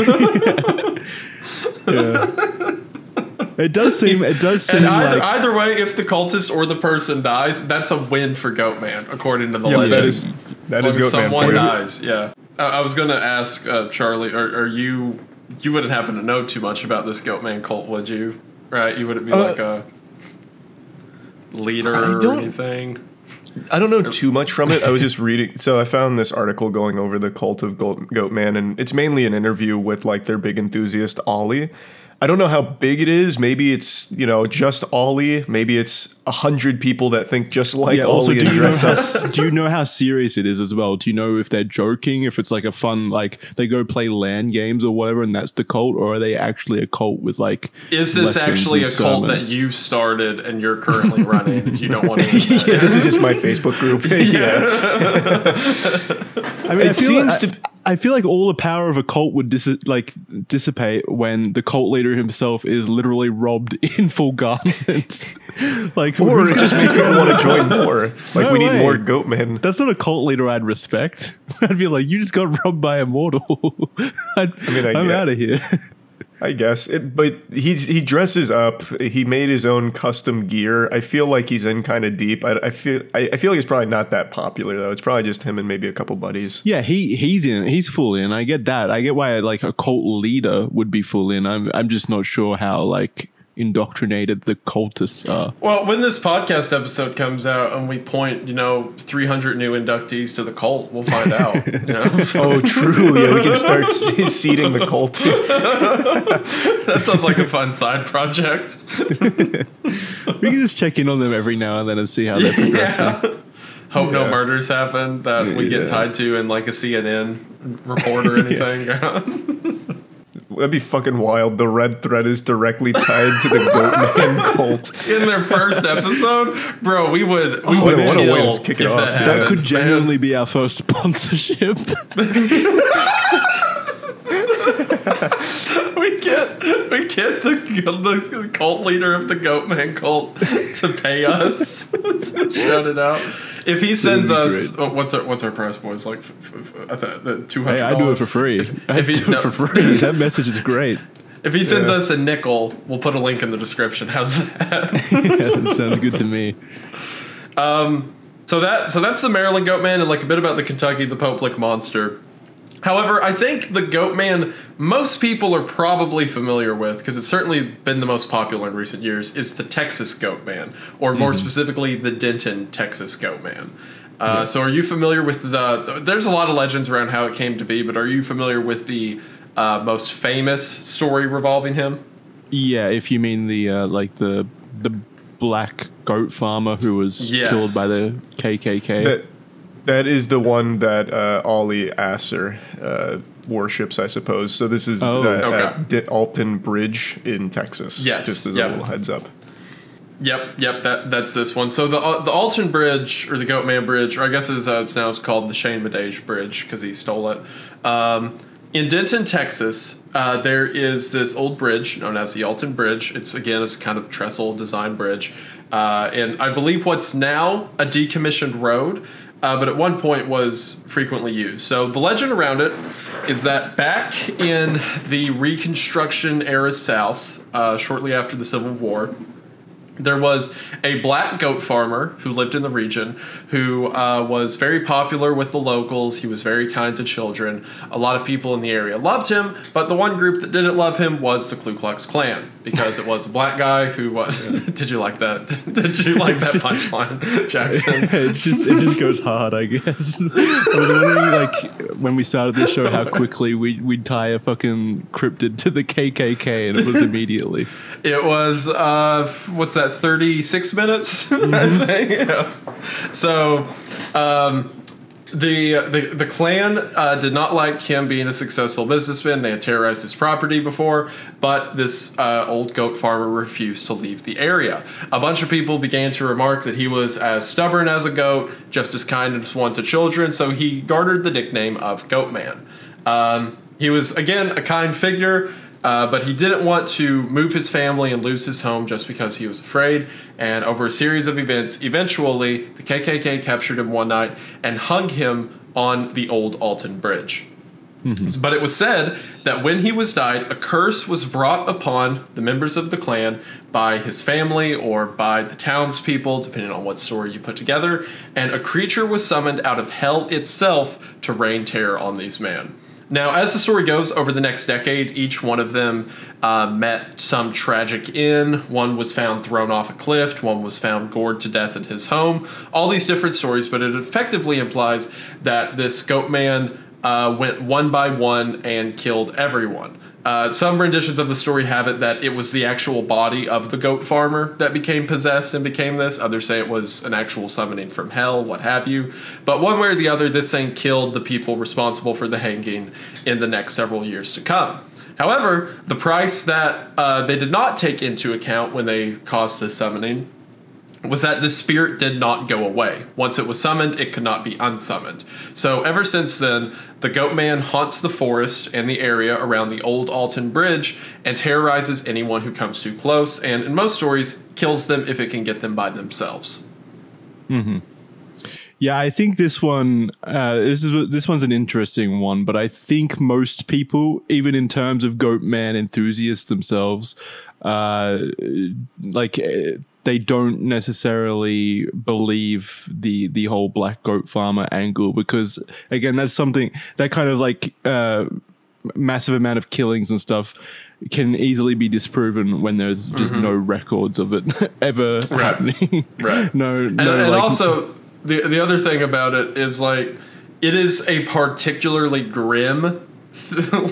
Yeah. It does seem And either way, if the cultist or the person dies, that's a win for Goatman, according to the legend. That is As long as Goatman someone for you. dies, yeah. I was going to ask Charlie, are you wouldn't happen to know too much about this Goatman cult, would you? Right? You wouldn't be like a leader or anything? I don't know too much from it. I was just reading. So I found this article going over the cult of Goatman, and it's mainly an interview with like their big enthusiast, Ollie. I don't know how big it is. Maybe it's, just Ollie. Maybe it's 100 people that think just like also, Ollie. do you know how serious it is as well? Do you know if they're joking, if it's like a fun, like they go play LAN games or whatever and that's the cult, or are they actually a cult with like Is this actually a cult that you started and you're currently running? You don't want to Yeah, this is just my Facebook group. Yeah. I mean, it I feel like all the power of a cult would dissipate when the cult leader himself is literally robbed in full garments. Or it just makes people want to join more. Like, we need more Goatmen. That's not a cult leader I'd respect. I'd be like, you just got robbed by a mortal. I'm out of here. I guess. But he dresses up. He made his own custom gear. I feel like he's in kind of deep. I feel like he's probably not that popular, though. It's probably just him and maybe a couple buddies. Yeah, he's in. He's full in. I get that. I get why like a cult leader would be full in. I'm just not sure how like indoctrinated the cultists are. Well, when this podcast episode comes out and we point, 300 new inductees to the cult, we'll find out. Oh, true. Yeah, we can start seeding the cult. That sounds like a fun side project. We can just check in on them every now and then and see how they're progressing. Yeah. Hope no murders happen that we get tied to in like a CNN report or anything. That'd be fucking wild. The red thread is directly tied to the Goatman cult. In their first episode, bro, we would what a way to kick it if off. That That could genuinely be our first sponsorship. We get the cult leader of the Goatman cult to pay us to shout it out. If he sends us, what's our price, boys? Like, I thought $200. Hey, I do it for free. If he do it for free. That message is great. If he sends us a nickel, we'll put a link in the description. How's that? Yeah, that sounds good to me. So that's the Maryland Goatman, and like a bit about the Kentucky, the Pope Lick Monster. However, I think the Goatman most people are probably familiar with, because it's certainly been the most popular in recent years, is the Texas Goatman, or more specifically, the Denton, Texas Goatman. So are you familiar with there's a lot of legends around how it came to be, but are you familiar with the most famous story revolving him? Yeah, if you mean the the black goat farmer who was killed by the KKK. That is the one that Ollie Asser worships, I suppose. So this is at Alton Bridge in Texas. Yes. Just as a little heads up. Yep. That's this one. So the Alton Bridge, or the Goatman Bridge, or I guess it's now called the Shane Madej Bridge because he stole it. In Denton, Texas, there is this old bridge known as the Alton Bridge. It's kind of trestle design bridge. And I believe what's now a decommissioned road, but at one point was frequently used. So the legend around it is that back in the Reconstruction era South, shortly after the Civil War, There was a black goat farmer who lived in the region who was very popular with the locals. He was very kind to children. A lot of people in the area loved him, but the one group that didn't love him was the Ku Klux Klan, because it was a black guy who was... Did you like that? Did you like that punchline, Jackson? It just goes hard, I guess. I was wondering, like, when we started this show, how quickly we'd tie a fucking cryptid to the KKK, and it was immediately. It was, what's that, 36 minutes, I think? Yeah. So, the Klan did not like him being a successful businessman. They had terrorized his property before, but this old goat farmer refused to leave the area. A bunch of people began to remark that he was as stubborn as a goat, just as kind as one to children, so he garnered the nickname of Goatman. He was, again, a kind figure, but he didn't want to move his family and lose his home just because he was afraid. And over a series of events, eventually the KKK captured him one night and hung him on the old Alton Bridge. Mm-hmm. But it was said that when he was died, a curse was brought upon the members of the Klan by his family or by the townspeople, depending on what story you put together. And a creature was summoned out of hell itself to rain terror on these men. Now, as the story goes, over the next decade, each one of them met some tragic end. One was found thrown off a cliff. One was found gored to death in his home. All these different stories, but it effectively implies that this Goatman went one by one and killed everyone. Some renditions of the story have it that it was the actual body of the goat farmer that became possessed and became this. Others say it was an actual summoning from hell, what have you. But one way or the other, this thing killed the people responsible for the hanging in the next several years to come. However, the price that they did not take into account when they caused this summoning was that the spirit did not go away. Once it was summoned, it could not be unsummoned. So ever since then, the Goatman haunts the forest and the area around the old Alton Bridge and terrorizes anyone who comes too close, and in most stories, kills them if it can get them by themselves. Mm-hmm. Yeah, I think this one, this one's an interesting one, but I think most people, even in terms of Goatman enthusiasts themselves, they don't necessarily believe the whole black goat farmer angle, because again, that's something that kind of like massive amount of killings and stuff can easily be disproven when there's just no records of it ever happening. Right. And like, also the other thing about it is, like, it is a particularly grim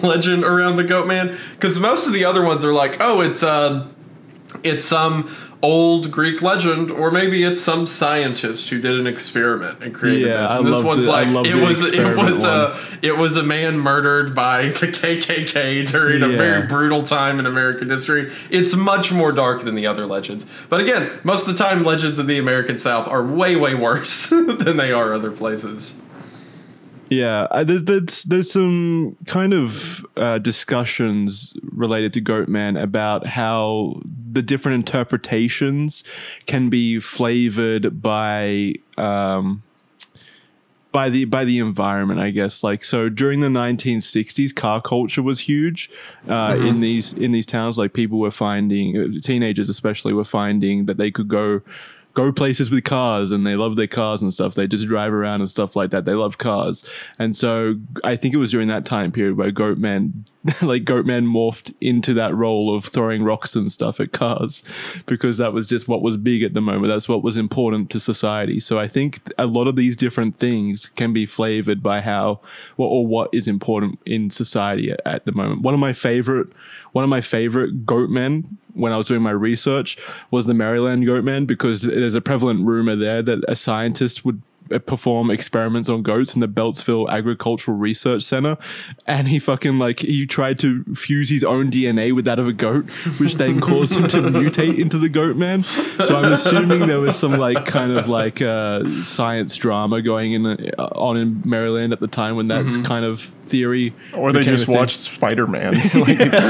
legend around the Goatman, because most of the other ones are like, oh, it's some old Greek legend, or maybe it's some scientist who did an experiment and created this. And this one's like, it was a man murdered by the KKK during a very brutal time in American history. It's much more dark than the other legends. But again, most of the time, legends of the American South are way, way worse than they are other places. Yeah, there's some kind of discussions related to Goatman about how the different interpretations can be flavored by the environment, I guess. Like, so during the 1960s, car culture was huge in these towns. Like, people were finding, teenagers especially, were finding that they could go places with cars, and they love their cars and stuff. They just drive around and stuff like that. They love cars. And so I think it was during that time period where Goatman morphed into that role of throwing rocks and stuff at cars, because that was just what was big at the moment. That's what was important to society. So I think a lot of these different things can be flavored by what is important in society at the moment. One of my favorite Goatmen, when I was doing my research, was the Maryland Goatman, because there's a prevalent rumor there that a scientist would perform experiments on goats in the Beltsville Agricultural Research Center, and he tried to fuse his own DNA with that of a goat, which then caused him to mutate into the Goatman. So I'm assuming there was some science drama going on in Maryland at the time when that's kind of theory. Or they just watched Spider-Man. Like it just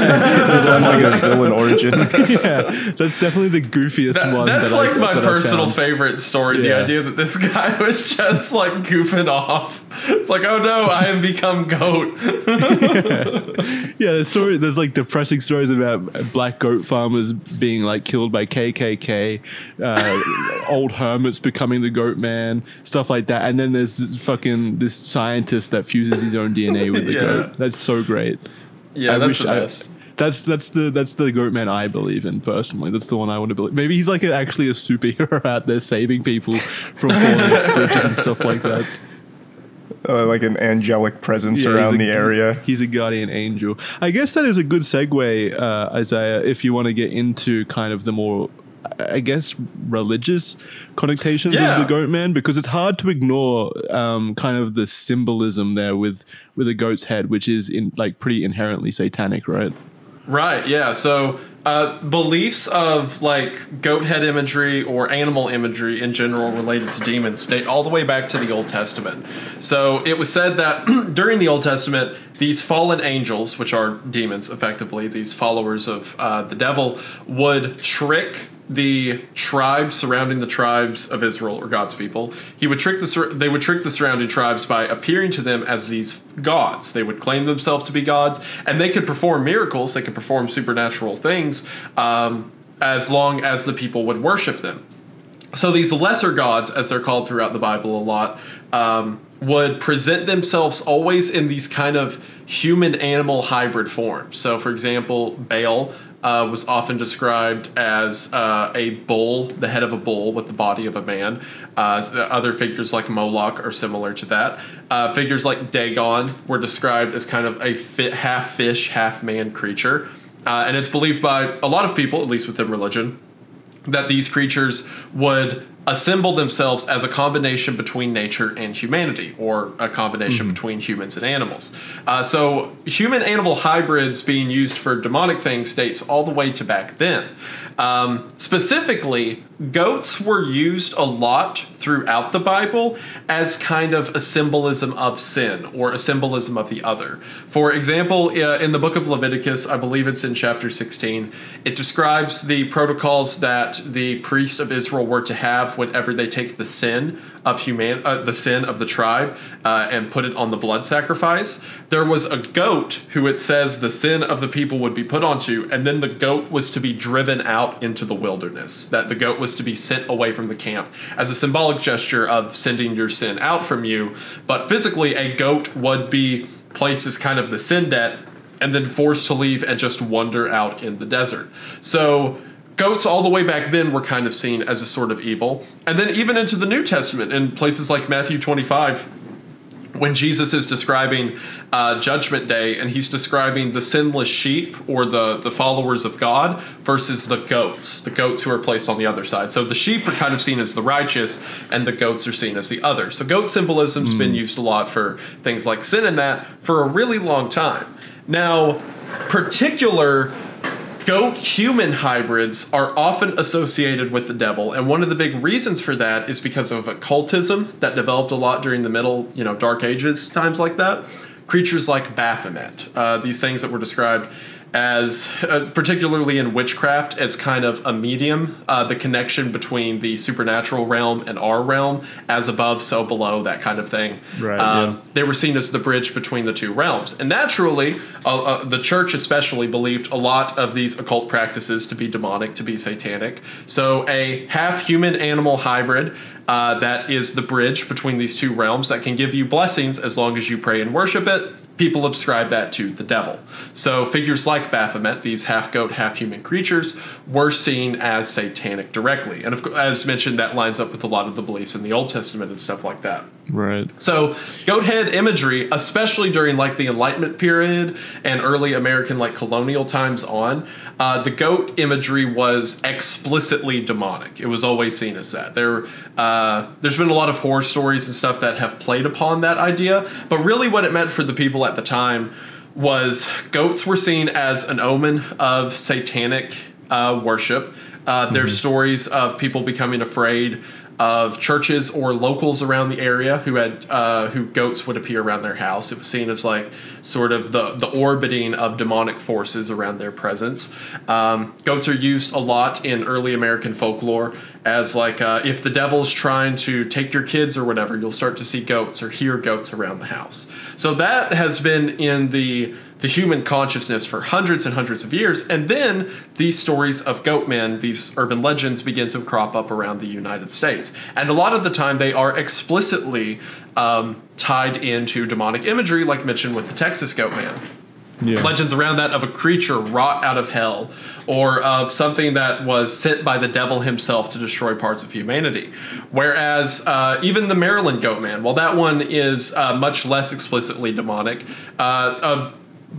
sounds like a villain origin. Yeah, that's definitely the goofiest one. That's like my personal favorite story. The Yeah. idea that this guy was just like goofing off. It's like, oh no, I have become goat. Yeah, there's like depressing stories about black goat farmers being like killed by KKK, old hermits becoming the goat man, stuff like that. And then there's this scientist that fuses his own DNA with the goat. That's so great. Yeah, that's the best. That's the Goatman I believe in personally. That's the one I want to believe. Maybe he's like actually a superhero out there saving people from falling off bridges and stuff like that. Like an angelic presence around the area. He's a guardian angel. I guess that is a good segue, Isaiah, if you want to get into kind of the more, I guess, religious connotations of the Goatman, because it's hard to ignore kind of the symbolism there with a goat's head, which is pretty inherently satanic, right? Right, yeah. So beliefs of like goat head imagery or animal imagery in general related to demons date all the way back to the Old Testament. So it was said that during the Old Testament, these fallen angels, which are demons effectively, these followers of the devil, would trick the tribes surrounding the tribes of Israel, or God's people. They would trick the surrounding tribes by appearing to them as these gods. They would claim themselves to be gods, and they could perform miracles. They could perform supernatural things as long as the people would worship them. So these lesser gods, as they're called throughout the Bible a lot, would present themselves always in these kind of human-animal hybrid forms. So, for example, Baal was often described as a bull, the head of a bull with the body of a man. Other figures like Moloch are similar to that. Figures like Dagon were described as kind of a half fish, half man creature. And it's believed by a lot of people, at least within religion, that these creatures would assemble themselves as a combination between nature and humanity, or a combination between humans and animals. So human-animal hybrids being used for demonic things dates all the way to back then. Specifically, goats were used a lot throughout the Bible as kind of a symbolism of sin, or a symbolism of the other. For example, in the book of Leviticus, I believe it's in chapter 16, it describes the protocols that the priest of Israel were to have whenever they take the sin of the sin of the tribe and put it on the blood sacrifice. There was a goat who it says the sin of the people would be put onto, and then the goat was to be driven out into the wilderness, that the goat was to be sent away from the camp as a symbolic gesture of sending your sin out from you. But physically, a goat would be placed as kind of the sin debt and then forced to leave and just wander out in the desert. So goats all the way back then were kind of seen as a sort of evil. And then even into the New Testament, in places like Matthew 25, when Jesus is describing Judgment Day, and he's describing the sinless sheep, or the followers of God, versus the goats who are placed on the other side. So the sheep are kind of seen as the righteous, and the goats are seen as the other. So goat symbolism's been used a lot for things like sin and that for a really long time. Now, particular goat-human hybrids are often associated with the devil, and one of the big reasons for that is because of occultism that developed a lot during the Middle, Dark Ages, times like that. Creatures like Baphomet, these things that were described as, particularly in witchcraft, as kind of a medium, the connection between the supernatural realm and our realm, as above, so below, that kind of thing. Right. They were seen as the bridge between the two realms. And naturally, the church especially believed a lot of these occult practices to be demonic, to be satanic. So a half-human-animal hybrid that is the bridge between these two realms that can give you blessings as long as you pray and worship it, people ascribe that to the devil. So figures like Baphomet, these half-goat, half-human creatures, were seen as satanic directly. And of course, as mentioned, that lines up with a lot of the beliefs in the Old Testament and stuff like that. Right. So goat head imagery, especially during like the Enlightenment period and early American like colonial times on, the goat imagery was explicitly demonic. It was always seen as that. There's been a lot of horror stories and stuff that have played upon that idea, but really what it meant for the people at the time was goats were seen as an omen of satanic worship. There's stories of people becoming afraid of churches or locals around the area who goats would appear around their house. It was seen as like sort of the orbiting of demonic forces around their presence. Goats are used a lot in early American folklore as like if the devil's trying to take your kids or whatever, you'll start to see goats or hear goats around the house. So that has been in the human consciousness for hundreds and hundreds of years. And then these stories of goatmen, these urban legends, begin to crop up around the United States. And a lot of the time they are explicitly tied into demonic imagery, like mentioned with the Texas goatman. Yeah. Legends around that of a creature wrought out of hell, or of something that was sent by the devil himself to destroy parts of humanity. Whereas even the Maryland goatman, while that one is much less explicitly demonic, a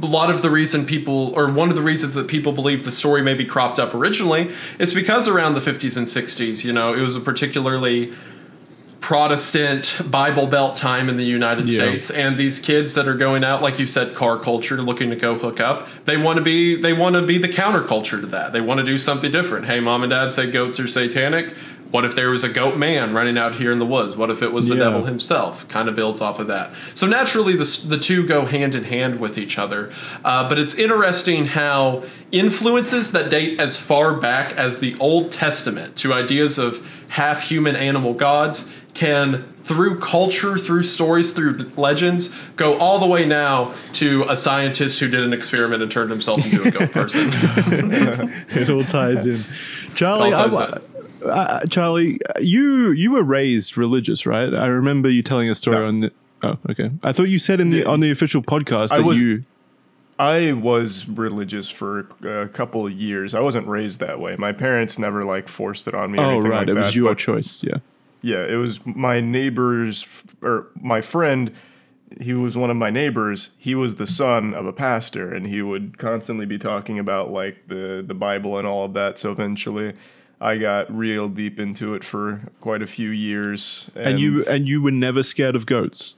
lot of the reason one of the reasons that people believe the story maybe cropped up originally is because around the 50s and 60s, it was a particularly Protestant Bible Belt time in the United States, and these kids that are going out, like you said, car culture, looking to go hook up, they want to be the counterculture to that. They want to do something different. Hey, mom and dad say goats are satanic. What if there was a goat man running out here in the woods? What if it was the devil himself? Kind of builds off of that. So naturally, the two go hand in hand with each other. But it's interesting how influences that date as far back as the Old Testament to ideas of half-human animal gods can, through culture, through stories, through legends, go all the way now to a scientist who did an experiment and turned himself into a goat person. It all ties in. Charlie, Charlie, you were raised religious, right? I remember you telling a story on the... Oh, okay. I thought you said on the official podcast I was religious for a couple of years. I wasn't raised that way. My parents never forced it on me or anything like that. It was your choice, yeah. Yeah, it was my my friend. He was one of my neighbors. He was the son of a pastor, and he would constantly be talking about the Bible and all of that. So eventually I got real deep into it for quite a few years. And you were never scared of goats?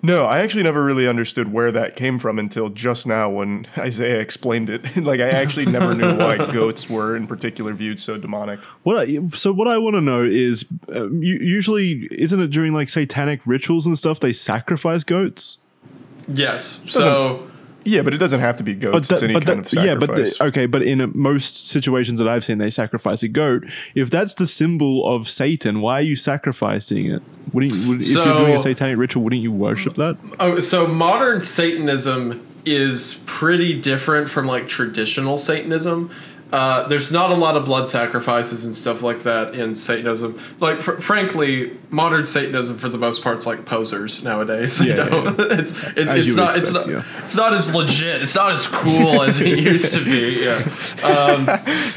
No, I actually never really understood where that came from until just now when Isaiah explained it. I actually never knew why goats were in particular viewed so demonic. What I want to know is, usually, isn't it during satanic rituals and stuff, they sacrifice goats? Yes. Yeah, but it doesn't have to be goats. It's any kind of sacrifice. Yeah, but in most situations that I've seen, they sacrifice a goat. If that's the symbol of Satan, why are you sacrificing it? If you're doing a satanic ritual, wouldn't you worship that? Oh, so modern Satanism is pretty different from traditional Satanism. There's not a lot of blood sacrifices and stuff like that in Satanism. Frankly, modern Satanism for the most part is posers nowadays. It's not as legit. It's not as cool as it used to be. Yeah,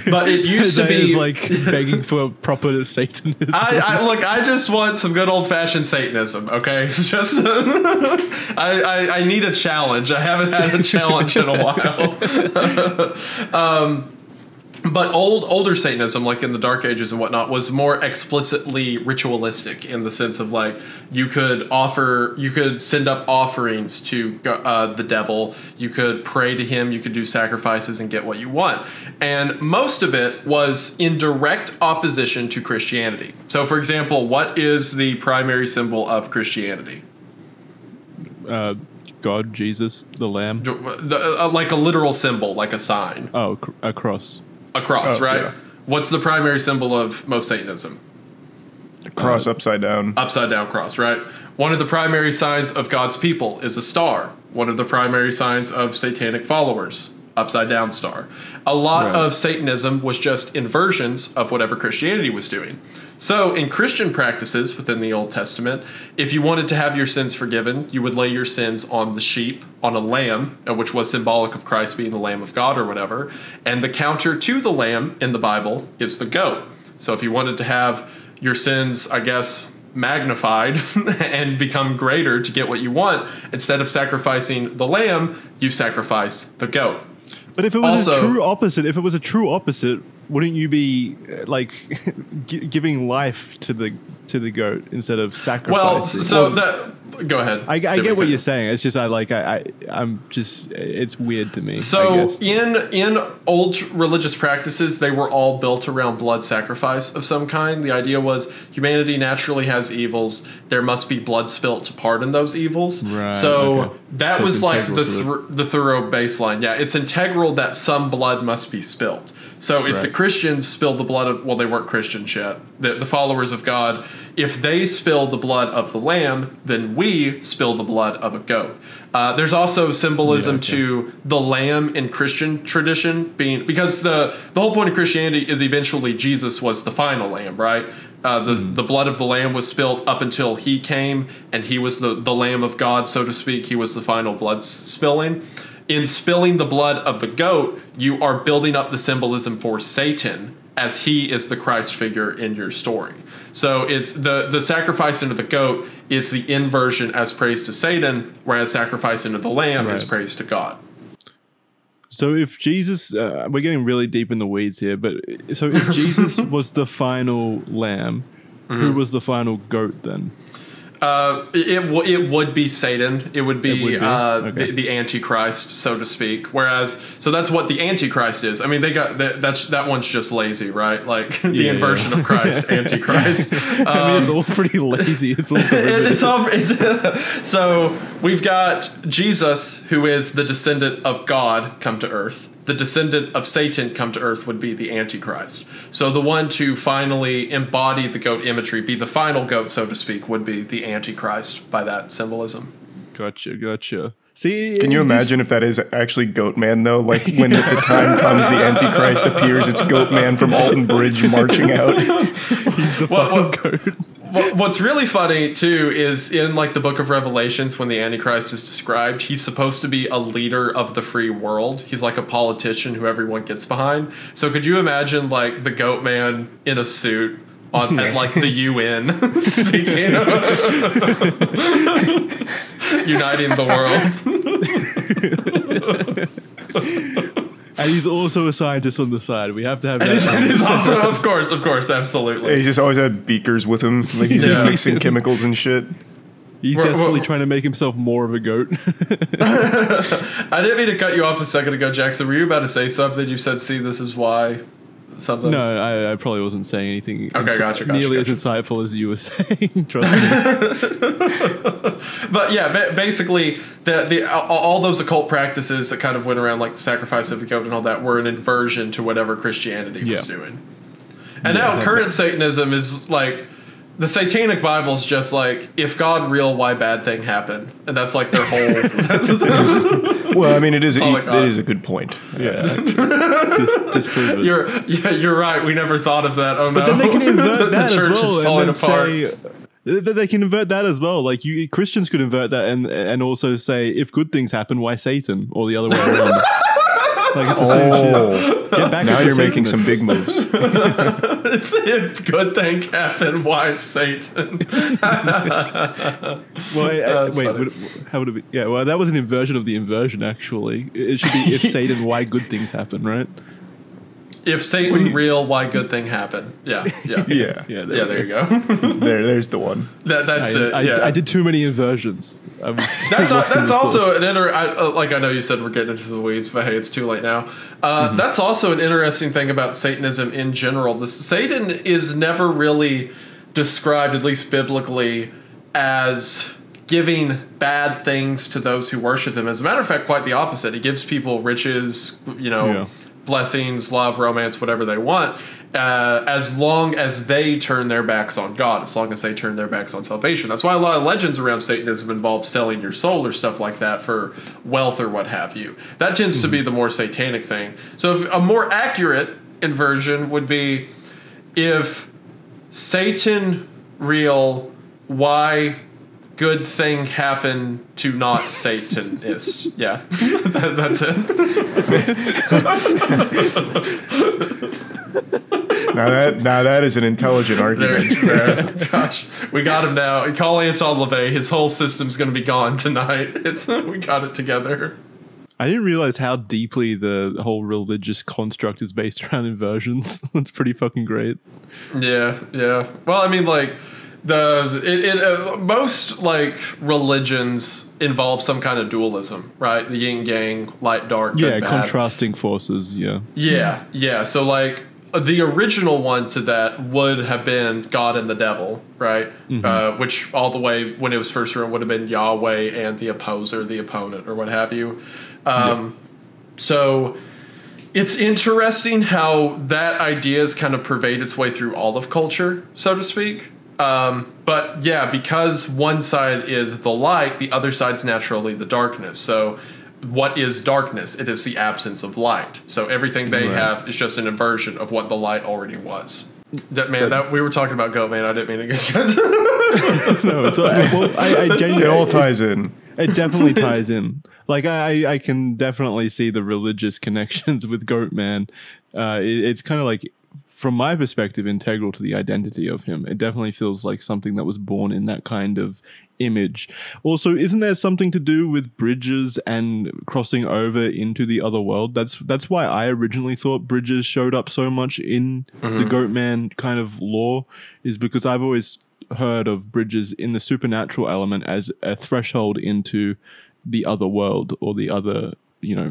but it used to be begging for proper Satanism. I just want some good old fashioned Satanism. Okay, it's just I need a challenge. I haven't had a challenge in a while. But older Satanism, in the Dark Ages and whatnot, was more explicitly ritualistic in the sense of you could send up offerings to the devil, you could pray to him, you could do sacrifices and get what you want. And most of it was in direct opposition to Christianity. So, for example, what is the primary symbol of Christianity? God, Jesus, the Lamb. Like a literal symbol, like a sign. Oh, a cross. A cross, right? Yeah. What's the primary symbol of most Satanism? A cross upside down. Upside down cross, right? One of the primary signs of God's people is a star. One of the primary signs of satanic followers, upside down star. A lot of Satanism was just inversions of whatever Christianity was doing. So in Christian practices within the Old Testament, if you wanted to have your sins forgiven, you would lay your sins on the sheep, on a lamb, which was symbolic of Christ being the Lamb of God or whatever. And the counter to the lamb in the Bible is the goat. So if you wanted to have your sins, I guess, magnified and become greater to get what you want, instead of sacrificing the lamb, you sacrifice the goat. But if it was a true opposite, wouldn't you be giving life to to the goat instead of sacrificing. Well, so that. Go ahead. I get what you're saying. It's just I'm just it's weird to me. So in old religious practices, they were all built around blood sacrifice of some kind. The idea was humanity naturally has evils. There must be blood spilt to pardon those evils. Right, so okay. that So was it's like integral the thorough baseline. Yeah, it's integral that some blood must be spilt. So if the Christians spilled the blood of, well, they weren't Christians yet, the followers of God, if they spill the blood of the lamb, then we spill the blood of a goat. There's also symbolism to the lamb in Christian tradition being, because the whole point of Christianity is eventually Jesus was the final lamb, right? The blood of the lamb was spilled up until he came, and he was the lamb of God, so to speak. He was the final blood spilling. In spilling the blood of the goat, you are building up the symbolism for Satan, as he is the Christ figure in your story. So it's the sacrifice into the goat is the inversion as praise to Satan, whereas sacrifice into the lamb is praise to God. So if Jesus, we're getting really deep in the weeds here, but so if Jesus was the final lamb, who was the final goat then? It would be Satan. It would be, Okay. the Antichrist, so to speak. Whereas, so that's what the Antichrist is. I mean, they got that one's just lazy, right? Like the inversion of Christ, Antichrist. I mean, it's all pretty lazy. It's all derivative. So we've got Jesus, who is the descendant of God, come to earth. The descendant of Satan come to earth would be the Antichrist. So the one to finally embody the goat imagery, be the final goat, so to speak, would be the Antichrist by that symbolism. Gotcha. See, can you imagine if that is actually Goatman, though? Like, when the time comes, the Antichrist appears, it's Goatman from Alton Bridge marching out. He's the final goat. What's really funny, too, is in, like, the book of Revelations, when the Antichrist is described, he's supposed to be a leader of the free world. He's like a politician who everyone gets behind. So could you imagine, like, the Goatman in a suit at, like, the UN speaking uniting the world. And he's also a scientist on the side. We have to have and he's also, of course, absolutely. Yeah, he's just always had beakers with him. Like, he's just mixing chemicals and shit. He's desperately trying to make himself more of a goat. I didn't mean to cut you off a second ago, Jackson. Were you about to say something? You said, see, this is why... something? No, I probably wasn't saying anything gotcha, nearly as insightful as you were saying. Trust me. But yeah, basically, all those occult practices that kind of went around, like the sacrifice of the goat and all that, were an inversion to whatever Christianity was doing. And now current Satanism is like... the Satanic Bible's just like, if God real, why bad thing happen? And that's like their whole... Well, I mean, it is a good point. Yeah. Disprove it. You're right. We never thought of that. Oh, no. But then they can invert that the church as well. is falling apart. They can invert that as well. Like, Christians could invert that and also say, if good things happen, why Satan? Or the other way around. Like, it's the same shit. Get back now you're making some big moves. If good thing happen, why Satan? How would it be? Yeah, well, that was an inversion of the inversion, actually. It should be if Satan, why good things happen, right? If Satan real, why good thing happen? Yeah. Yeah. There you go. There's the one. That's it. I did too many inversions. That's also an like I know you said we're getting into the weeds, but hey, it's too late now. That's also an interesting thing about Satanism in general. Satan is never really described, at least biblically, as giving bad things to those who worship him. As a matter of fact, quite the opposite. He gives people riches, blessings, love, romance, whatever they want, as long as they turn their backs on God, as long as they turn their backs on salvation. That's why a lot of legends around Satanism involve selling your soul or stuff like that for wealth or what have you. That tends to be the more satanic thing. So a more accurate inversion would be, if Satan real, why good thing happen to not Satanist. Yeah, that's it. Now that is an intelligent argument. There. Gosh, we got him now. Call Anton LaVey. His whole system's going to be gone tonight. We got it together. I didn't realize how deeply the whole religious construct is based around inversions. That's pretty fucking great. Yeah. Well, I mean, like, Most like religions involve some kind of dualism, right? The yin yang, light dark, good, bad. Contrasting forces. Yeah. So like the original one to that would have been God and the devil, right? Which all the way when it was first written would have been Yahweh and the opposer, the opponent, or what have you. So it's interesting how that idea has kind of pervade its way through all of culture, so to speak. But yeah, because one side is the light, the other side's naturally the darkness. So what is darkness? It is the absence of light. So everything they have is just an inversion of what the light already was. That we were talking about Goatman. I didn't mean to get you guys. No, it's I genuinely, it all ties in. It definitely ties in. Like I can definitely see the religious connections with Goatman. It's kind of like, from my perspective, integral to the identity of him. It definitely feels like something that was born in that kind of image. Also, isn't there something to do with bridges and crossing over into the other world? That's why I originally thought bridges showed up so much in the Goatman kind of lore, is because I've always heard of bridges in the supernatural element as a threshold into the other world or the other,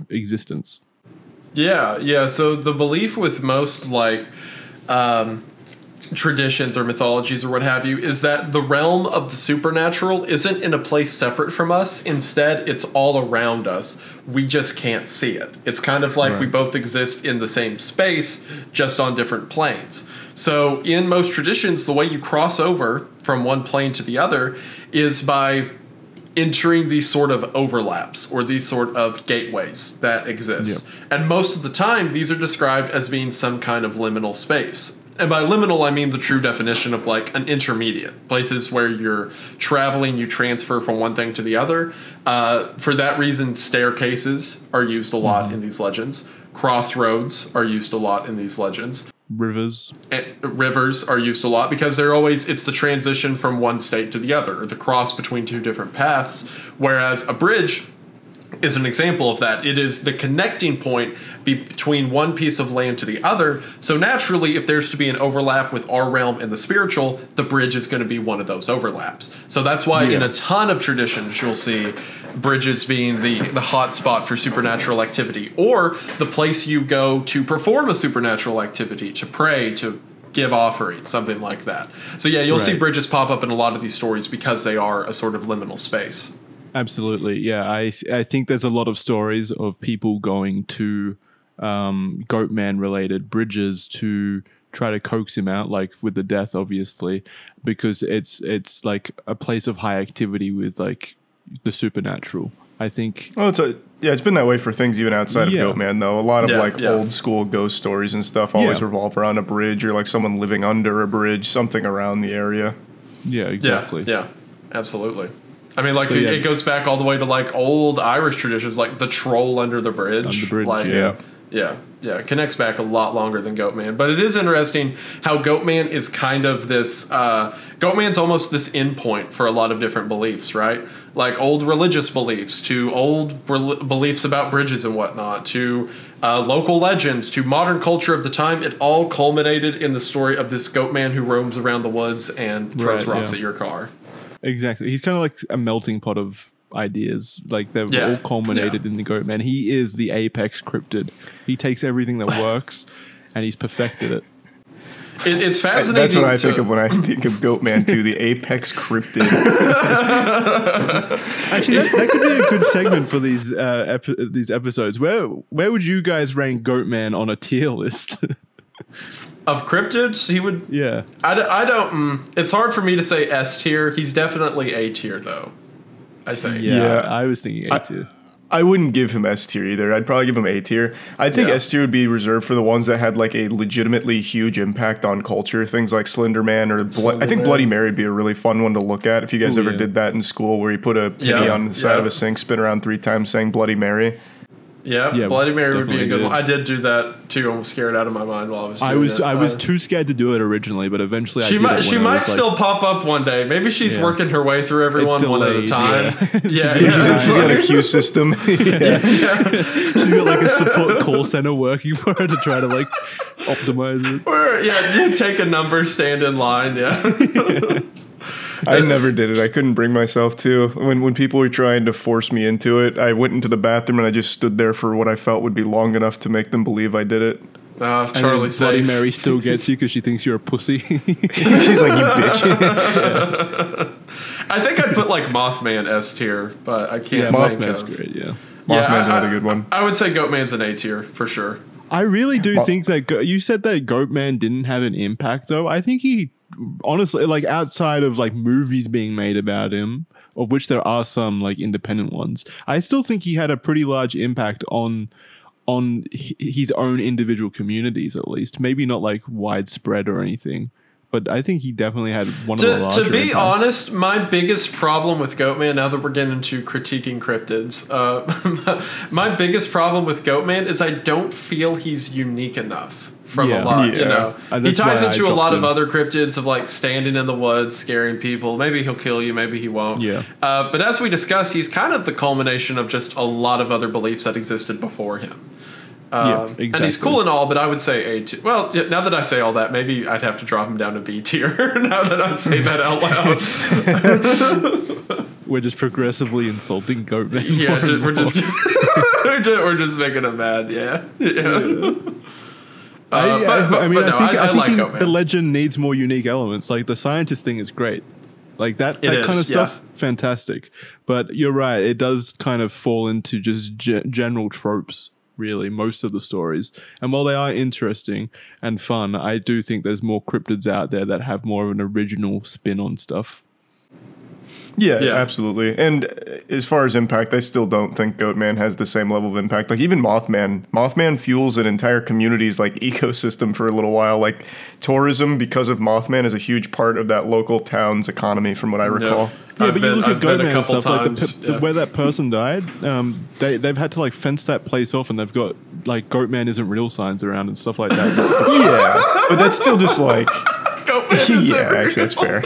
existence. Yeah. So the belief with most like traditions or mythologies or what have you is that the realm of the supernatural isn't in a place separate from us. Instead, it's all around us. We just can't see it. It's kind of like we both exist in the same space, just on different planes. So in most traditions, the way you cross over from one plane to the other is by entering these sort of overlaps or these sort of gateways that exist. And most of the time, these are described as being some kind of liminal space. And by liminal, I mean the true definition of like an intermediate, places where you're traveling, you transfer from one thing to the other. For that reason, staircases are used a lot in these legends. Crossroads are used a lot in these legends. Rivers Are used a lot because it's the transition from one state to the other, or the cross between two different paths, whereas a bridge is an example of that. It is the connecting point between one piece of land to the other. So naturally, if there's to be an overlap with our realm and the spiritual, the bridge is going to be one of those overlaps. So that's why in a ton of traditions, you'll see bridges being the hot spot for supernatural activity, or the place you go to perform a supernatural activity, to pray, to give offerings, something like that. So yeah, you'll see bridges pop up in a lot of these stories because they are a sort of liminal space. Absolutely, yeah. I think there's a lot of stories of people going to Goatman-related bridges to try to coax him out, like with the death, obviously, because it's like a place of high activity with like the supernatural. I think. Well, it's been that way for things even outside of Goatman, though. A lot of old school ghost stories and stuff always revolve around a bridge, or like someone living under a bridge, something around the area. Yeah, exactly. Yeah, absolutely. I mean, like, it goes back all the way to, like, old Irish traditions, like the troll under the bridge. Under the bridge, like, Yeah, it connects back a lot longer than Goatman. But it is interesting how Goatman is kind of this... Goatman's almost this endpoint for a lot of different beliefs, right? Like old religious beliefs, to old beliefs about bridges and whatnot, to local legends, to modern culture of the time. It all culminated in the story of this Goatman who roams around the woods and throws rocks at your car. Exactly. He's kind of like a melting pot of ideas. Like they've all culminated in the Goatman. He is the apex cryptid. He takes everything that works and he's perfected it. It's fascinating. That's what I think of when I think of Goatman too, the apex cryptid. Actually, that could be a good segment for these episodes. Where would you guys rank Goatman on a tier list? Of cryptids, he would... Yeah. I don't... it's hard for me to say S tier. He's definitely A tier, though, I think. Yeah, I was thinking A tier. I wouldn't give him S tier either. I'd probably give him A tier. I think S tier would be reserved for the ones that had like a legitimately huge impact on culture. Things like Slender Man or I think Bloody Mary would be a really fun one to look at. If you guys ever did that in school, where you put a penny on the side of a sink, spin around 3 times saying Bloody Mary. Yeah, Bloody Mary would be a good one. I did do that too. I was scared out of my mind while I was doing it. I was too scared to do it originally, but eventually she might still pop up one day. Maybe she's working her way through everyone one at a time. She's got a queue system. She's got like a support call center working for her to try to like optimize it. Or you take a number, stand in line. I never did it. I couldn't bring myself to. When people were trying to force me into it, I went into the bathroom and I just stood there for what I felt would be long enough to make them believe I did it. Charlie safe. Bloody Mary still gets you because she thinks you're a pussy. She's like, you bitch. I think I'd put like Mothman S tier, but I can't. Mothman's great. Yeah, Mothman's another good one. I would say Goatman's an A tier for sure. I really do think that you said that Goatman didn't have an impact, though. I think he, honestly, like outside of like movies being made about him, of which there are some like independent ones, I still think he had a pretty large impact on his own individual communities, at least. Maybe not like widespread or anything, but I think he definitely had one of the larger To be impacts. honest, my biggest problem with Goatman, now that we're getting into critiquing cryptids, my biggest problem with Goatman is I don't feel he's unique enough from a lot, you know. He ties into a lot of other cryptids of like standing in the woods, scaring people. Maybe he'll kill you, maybe he won't. Yeah. But as we discussed, he's kind of the culmination of just a lot of other beliefs that existed before him. Exactly. And he's cool and all, but I would say A tier. Well, now that I say all that, maybe I'd have to drop him down to B tier. Now that I say that out loud, we're just progressively insulting Goatman. Yeah, we're just making him mad. Yeah. I like think Goatman. the legend needs more unique elements. Like the scientist thing is great. Like that kind of stuff, fantastic. But you're right, it does kind of fall into just general tropes. Really, most of the stories. And while they are interesting and fun, I do think there's more cryptids out there that have more of an original spin on stuff. Yeah, absolutely. And as far as impact, I still don't think Goatman has the same level of impact. Like even Mothman fuels an entire community's like ecosystem for a little while. Like tourism, because of Mothman, is a huge part of that local town's economy, from what I recall. Yeah, but you look at Goatman and stuff, like where that person died, they've had to like fence that place off, and they've got like Goatman isn't real signs around and stuff like that. Yeah, but that's still just like actually that's fair.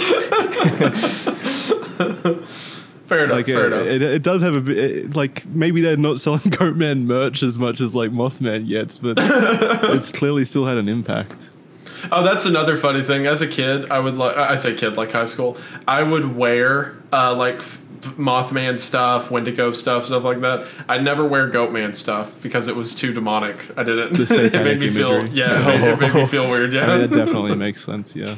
Fair enough. Like fair enough. It does have a bit like maybe they're not selling Goatman merch as much as like Mothman yet, but it's clearly still had an impact. Oh, that's another funny thing. As a kid, I say kid, like high school, I would wear like Mothman stuff, Wendigo stuff like that. I'd never wear Goatman stuff because it was too demonic. I didn't. The satanic it made me imagery. feel, it made me feel weird. Yeah, that definitely makes sense. Yeah.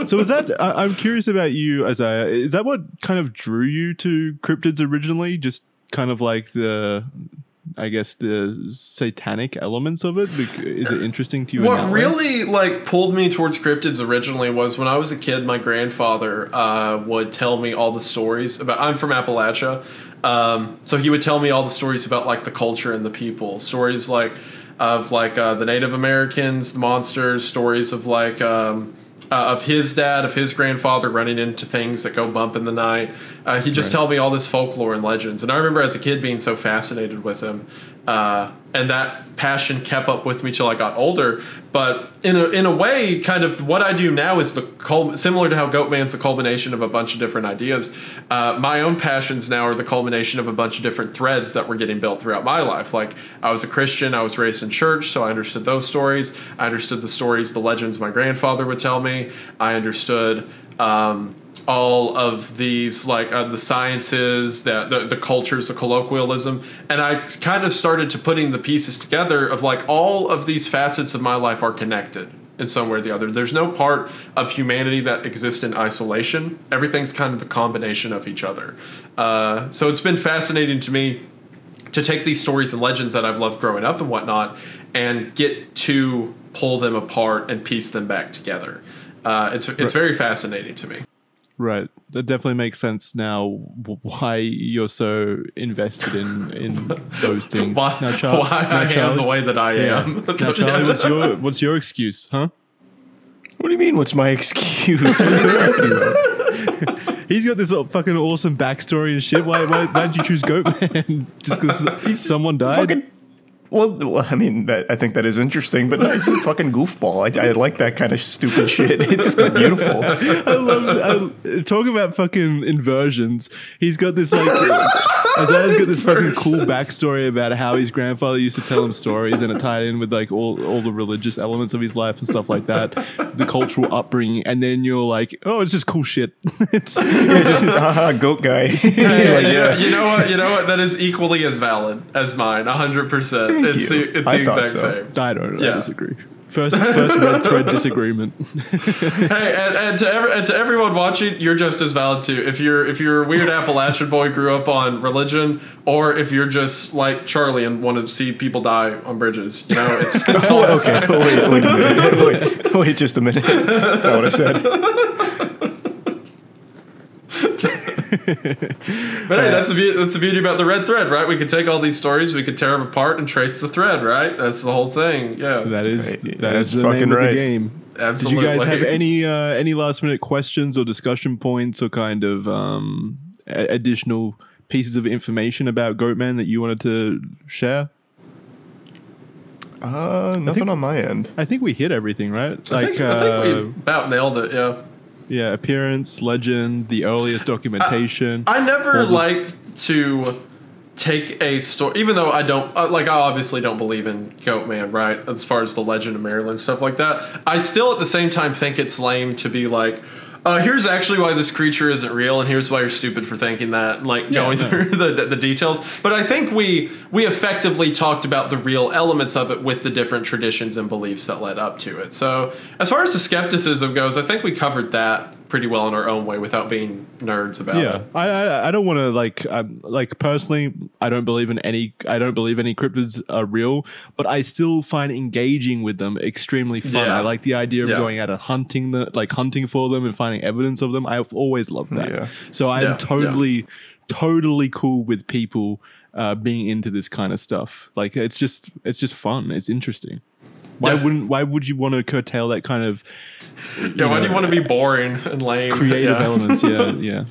So is that? I'm curious about you, Isaiah. Is that what kind of drew you to cryptids originally? Just kind of like the satanic elements of it? Is it interesting to you? What really like pulled me towards cryptids originally was when I was a kid, my grandfather would tell me all the stories about. I'm from Appalachia, so he would tell me all the stories about like the culture and the people. Stories like of like the Native Americans, the monsters. Stories of like of his dad, of his grandfather running into things that go bump in the night. He'd just tell me all this folklore and legends. And I remember as a kid being so fascinated with him. And that passion kept up with me till I got older. But in a way, kind of what I do now is similar to how Goatman's the culmination of a bunch of different ideas. My own passions now are the culmination of a bunch of different threads that were getting built throughout my life. Like I was a Christian, I was raised in church, so I understood those stories. I understood the stories, the legends my grandfather would tell me. I understood all of these, like the sciences, the cultures, the colloquialism, and I kind of started to putting the pieces together of like all of these facets of my life are connected in some way or the other. There's no part of humanity that exists in isolation. Everything's kind of the combination of each other. So it's been fascinating to me to take these stories and legends that I've loved growing up and whatnot and get to pull them apart and piece them back together. It's very fascinating to me. Right. That definitely makes sense now why you're so invested in those things. Why I am the way that I am. Now, Charlie, what's your excuse, huh? What do you mean, what's my excuse? He's got this fucking awesome backstory and shit. Why did you choose Goatman? Just because someone died? Well, I mean, I think that is interesting, but he's a fucking goofball. I like that kind of stupid shit. It's beautiful. I love it. Talk about fucking inversions. He's got this like Isaiah's got this fucking cool backstory about how his grandfather used to tell him stories, and it tied in with like all the religious elements of his life and stuff like that, the cultural upbringing, and then you're like, oh, it's just cool shit. it's just goat guy. Yeah. You know what? That is equally as valid as mine. 100%. It's the exact same. I don't know. I disagree. First red thread disagreement. Hey, and to everyone watching, you're just as valid too. If you're a weird Appalachian boy, grew up on religion, or if you're just like Charlie and want to see people die on bridges, you know, it's all okay. Wait a minute. Wait just a minute. That's not what I said. But hey, that's the beauty about the red thread, right? We could take all these stories, we could tear them apart and trace the thread, right? That's the whole thing. Yeah, that's the fucking name of the game. Absolutely. Did you guys have any last minute questions or discussion points or kind of additional pieces of information about Goatman that you wanted to share? Nothing on my end. I think we hit everything, right? I think we about nailed it. Yeah. Yeah, appearance, legend, the earliest documentation. I never like to take a story, even though I don't, I obviously don't believe in Goatman, right? As far as the legend of Maryland, stuff like that. I still at the same time think it's lame to be like, here's actually why this creature isn't real, and here's why you're stupid for thinking that, going through the details. But I think we effectively talked about the real elements of it with the different traditions and beliefs that led up to it. So as far as the skepticism goes, I think we covered that pretty well in our own way without being nerds about it. I don't want to personally, I don't believe any cryptids are real, but I still find engaging with them extremely fun. I like the idea of going out and hunting for them and finding evidence of them. I've always loved that. Yeah. So I'm totally cool with people being into this kind of stuff. Like it's just fun. It's interesting. Why would you want to curtail that kind of why do you want to be boring and lame? Creative elements, yeah.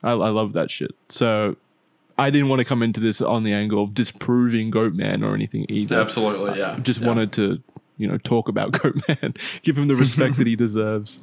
I love that shit. So I didn't want to come into this on the angle of disproving Goatman or anything either. Absolutely, yeah. Just wanted to, talk about Goatman, give him the respect that he deserves.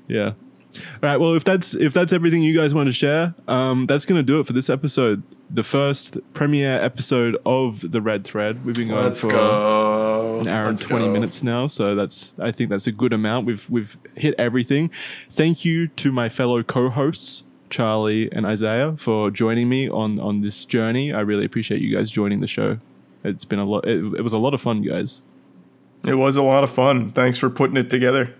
Yeah. All right. Well, if that's everything you guys want to share, that's going to do it for this episode. The first premiere episode of the Red Thread. We've been going for an hour and 20 minutes now, so I think that's a good amount. We've hit everything. Thank you to my fellow co-hosts, Charlie and Isaiah, for joining me on this journey. I really appreciate you guys joining the show. It's been a lot. It was a lot of fun, guys. It was a lot of fun. Thanks for putting it together.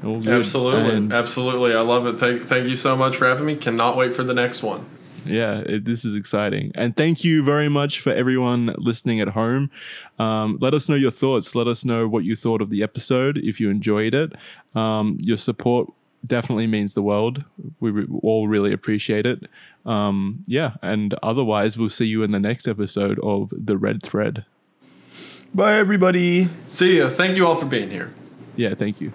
Absolutely. I love it. Thank you so much for having me. Cannot wait for the next one. Yeah, this is exciting. And thank you very much for everyone listening at home. Let us know your thoughts. Let us know what you thought of the episode, if you enjoyed it. Your support definitely means the world. We all really appreciate it. And otherwise, we'll see you in the next episode of The Red Thread. Bye, everybody. See ya. Thank you all for being here. Yeah, thank you.